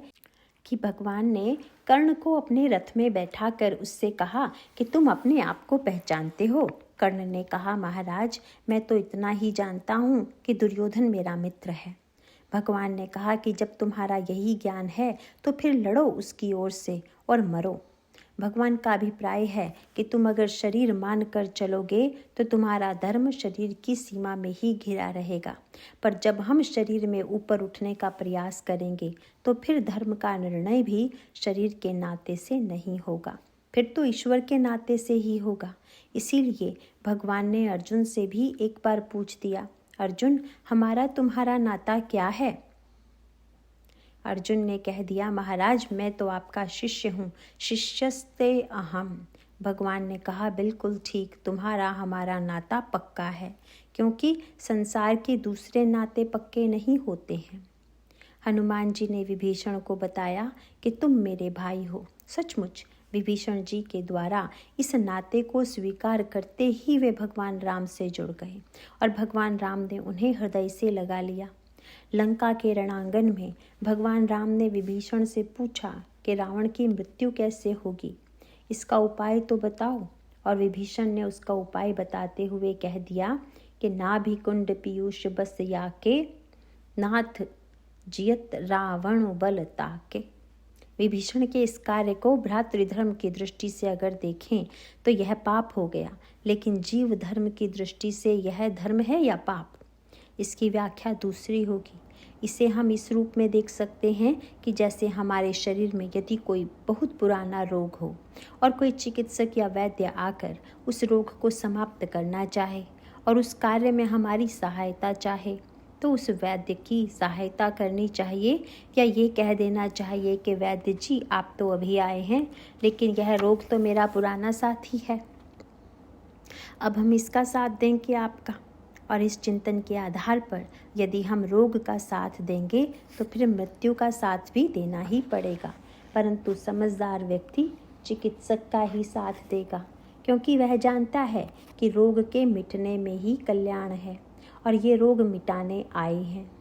कि भगवान ने कर्ण को अपने रथ में बैठाकर उससे कहा कि तुम अपने आप को पहचानते हो? कर्ण ने कहा, महाराज मैं तो इतना ही जानता हूँ कि दुर्योधन मेरा मित्र है। भगवान ने कहा कि जब तुम्हारा यही ज्ञान है तो फिर लड़ो उसकी ओर से और मरो। भगवान का अभिप्राय है कि तुम अगर शरीर मान कर चलोगे तो तुम्हारा धर्म शरीर की सीमा में ही घिरा रहेगा, पर जब हम शरीर में ऊपर उठने का प्रयास करेंगे तो फिर धर्म का निर्णय भी शरीर के नाते से नहीं होगा, फिर तो ईश्वर के नाते से ही होगा। इसीलिए भगवान ने अर्जुन से भी एक बार पूछ दिया, अर्जुन हमारा तुम्हारा नाता क्या है? अर्जुन ने कह दिया, महाराज मैं तो आपका शिष्य हूँ, शिष्यस्ते अहम। भगवान ने कहा, बिल्कुल ठीक, तुम्हारा हमारा नाता पक्का है, क्योंकि संसार के दूसरे नाते पक्के नहीं होते हैं। हनुमान जी ने विभीषण को बताया कि तुम मेरे भाई हो। सचमुच विभीषण जी के द्वारा इस नाते को स्वीकार करते ही वे भगवान राम से जुड़ गए और भगवान राम ने उन्हें हृदय से लगा लिया। लंका के रणांगण में भगवान राम ने विभीषण से पूछा कि रावण की मृत्यु कैसे होगी, इसका उपाय तो बताओ। और विभीषण ने उसका उपाय बताते हुए कह दिया कि नाभि कुंड पीयूष बस याके, नाथ जियत रावण बल ताके। विभीषण के इस कार्य को भ्रातृधर्म की दृष्टि से अगर देखें तो यह पाप हो गया, लेकिन जीव धर्म की दृष्टि से यह धर्म है या पाप, इसकी व्याख्या दूसरी होगी। इसे हम इस रूप में देख सकते हैं कि जैसे हमारे शरीर में यदि कोई बहुत पुराना रोग हो और कोई चिकित्सक या वैद्य आकर उस रोग को समाप्त करना चाहे और उस कार्य में हमारी सहायता चाहे, तो उस वैद्य की सहायता करनी चाहिए या ये कह देना चाहिए कि वैद्य जी आप तो अभी आए हैं, लेकिन यह रोग तो मेरा पुराना साथी है, अब हम इसका साथ देंगे आपका। और इस चिंतन के आधार पर यदि हम रोग का साथ देंगे तो फिर मृत्यु का साथ भी देना ही पड़ेगा, परंतु समझदार व्यक्ति चिकित्सक का ही साथ देगा, क्योंकि वह जानता है कि रोग के मिटने में ही कल्याण है और ये रोग मिटाने आए हैं।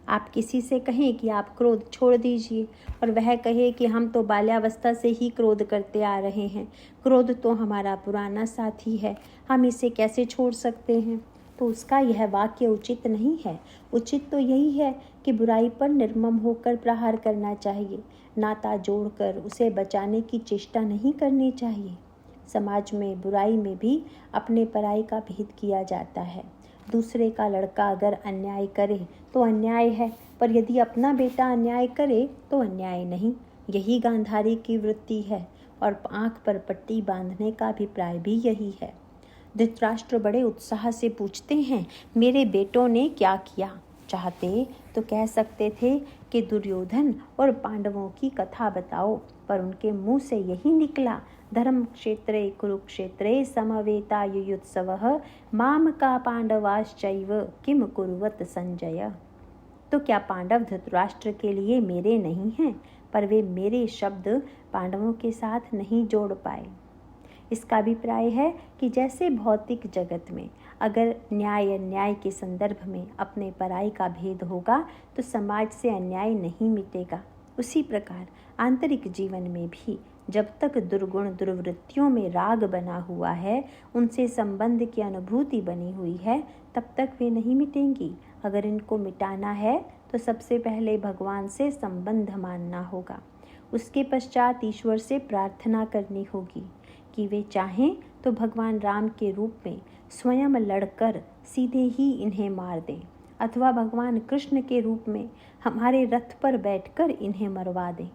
आप किसी से कहें कि आप क्रोध छोड़ दीजिए और वह कहे कि हम तो बाल्यावस्था से ही क्रोध करते आ रहे हैं, क्रोध तो हमारा पुराना साथी है, हम इसे कैसे छोड़ सकते हैं, तो उसका यह वाक्य उचित नहीं है। उचित तो यही है कि बुराई पर निर्मम होकर प्रहार करना चाहिए, नाता जोड़कर उसे बचाने की चेष्टा नहीं करनी चाहिए। समाज में बुराई में भी अपने पराई का भेद किया जाता है। दूसरे का लड़का अगर अन्याय करे तो अन्याय है, पर यदि अपना बेटा अन्याय करे तो अन्याय नहीं। यही गांधारी की वृत्ति है और आंख पर पट्टी बांधने का अभिप्राय भी यही है। धृतराष्ट्र बड़े उत्साह से पूछते हैं, मेरे बेटों ने क्या किया? चाहते तो कह सकते थे कि दुर्योधन और पांडवों की कथा बताओ, पर उनके मुंह से यही निकला, धर्म क्षेत्रे कुरुक्षेत्रे समवेतायुयुत्सवः माम का पांडवाश्चैव किम कुर्वत संजय। तो क्या पांडव धृतराष्ट्र के लिए मेरे नहीं हैं, पर वे मेरे शब्द पांडवों के साथ नहीं जोड़ पाए। इसका अभिप्राय है कि जैसे भौतिक जगत में अगर न्याय अन्याय के संदर्भ में अपने पराई का भेद होगा तो समाज से अन्याय नहीं मिटेगा, उसी प्रकार आंतरिक जीवन में भी जब तक दुर्गुण दुर्वृत्तियों में राग बना हुआ है, उनसे संबंध की अनुभूति बनी हुई है, तब तक वे नहीं मिटेंगी। अगर इनको मिटाना है तो सबसे पहले भगवान से संबंध मानना होगा। उसके पश्चात ईश्वर से प्रार्थना करनी होगी कि वे चाहें तो भगवान राम के रूप में स्वयं लड़कर सीधे ही इन्हें मार दें, अथवा भगवान कृष्ण के रूप में हमारे रथ पर बैठकर इन्हें मरवा दें।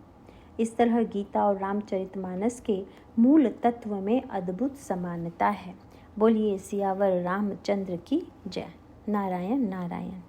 इस तरह गीता और रामचरितमानस के मूल तत्व में अद्भुत समानता है। बोलिए सियावर रामचंद्र की जय। नारायण नारायण।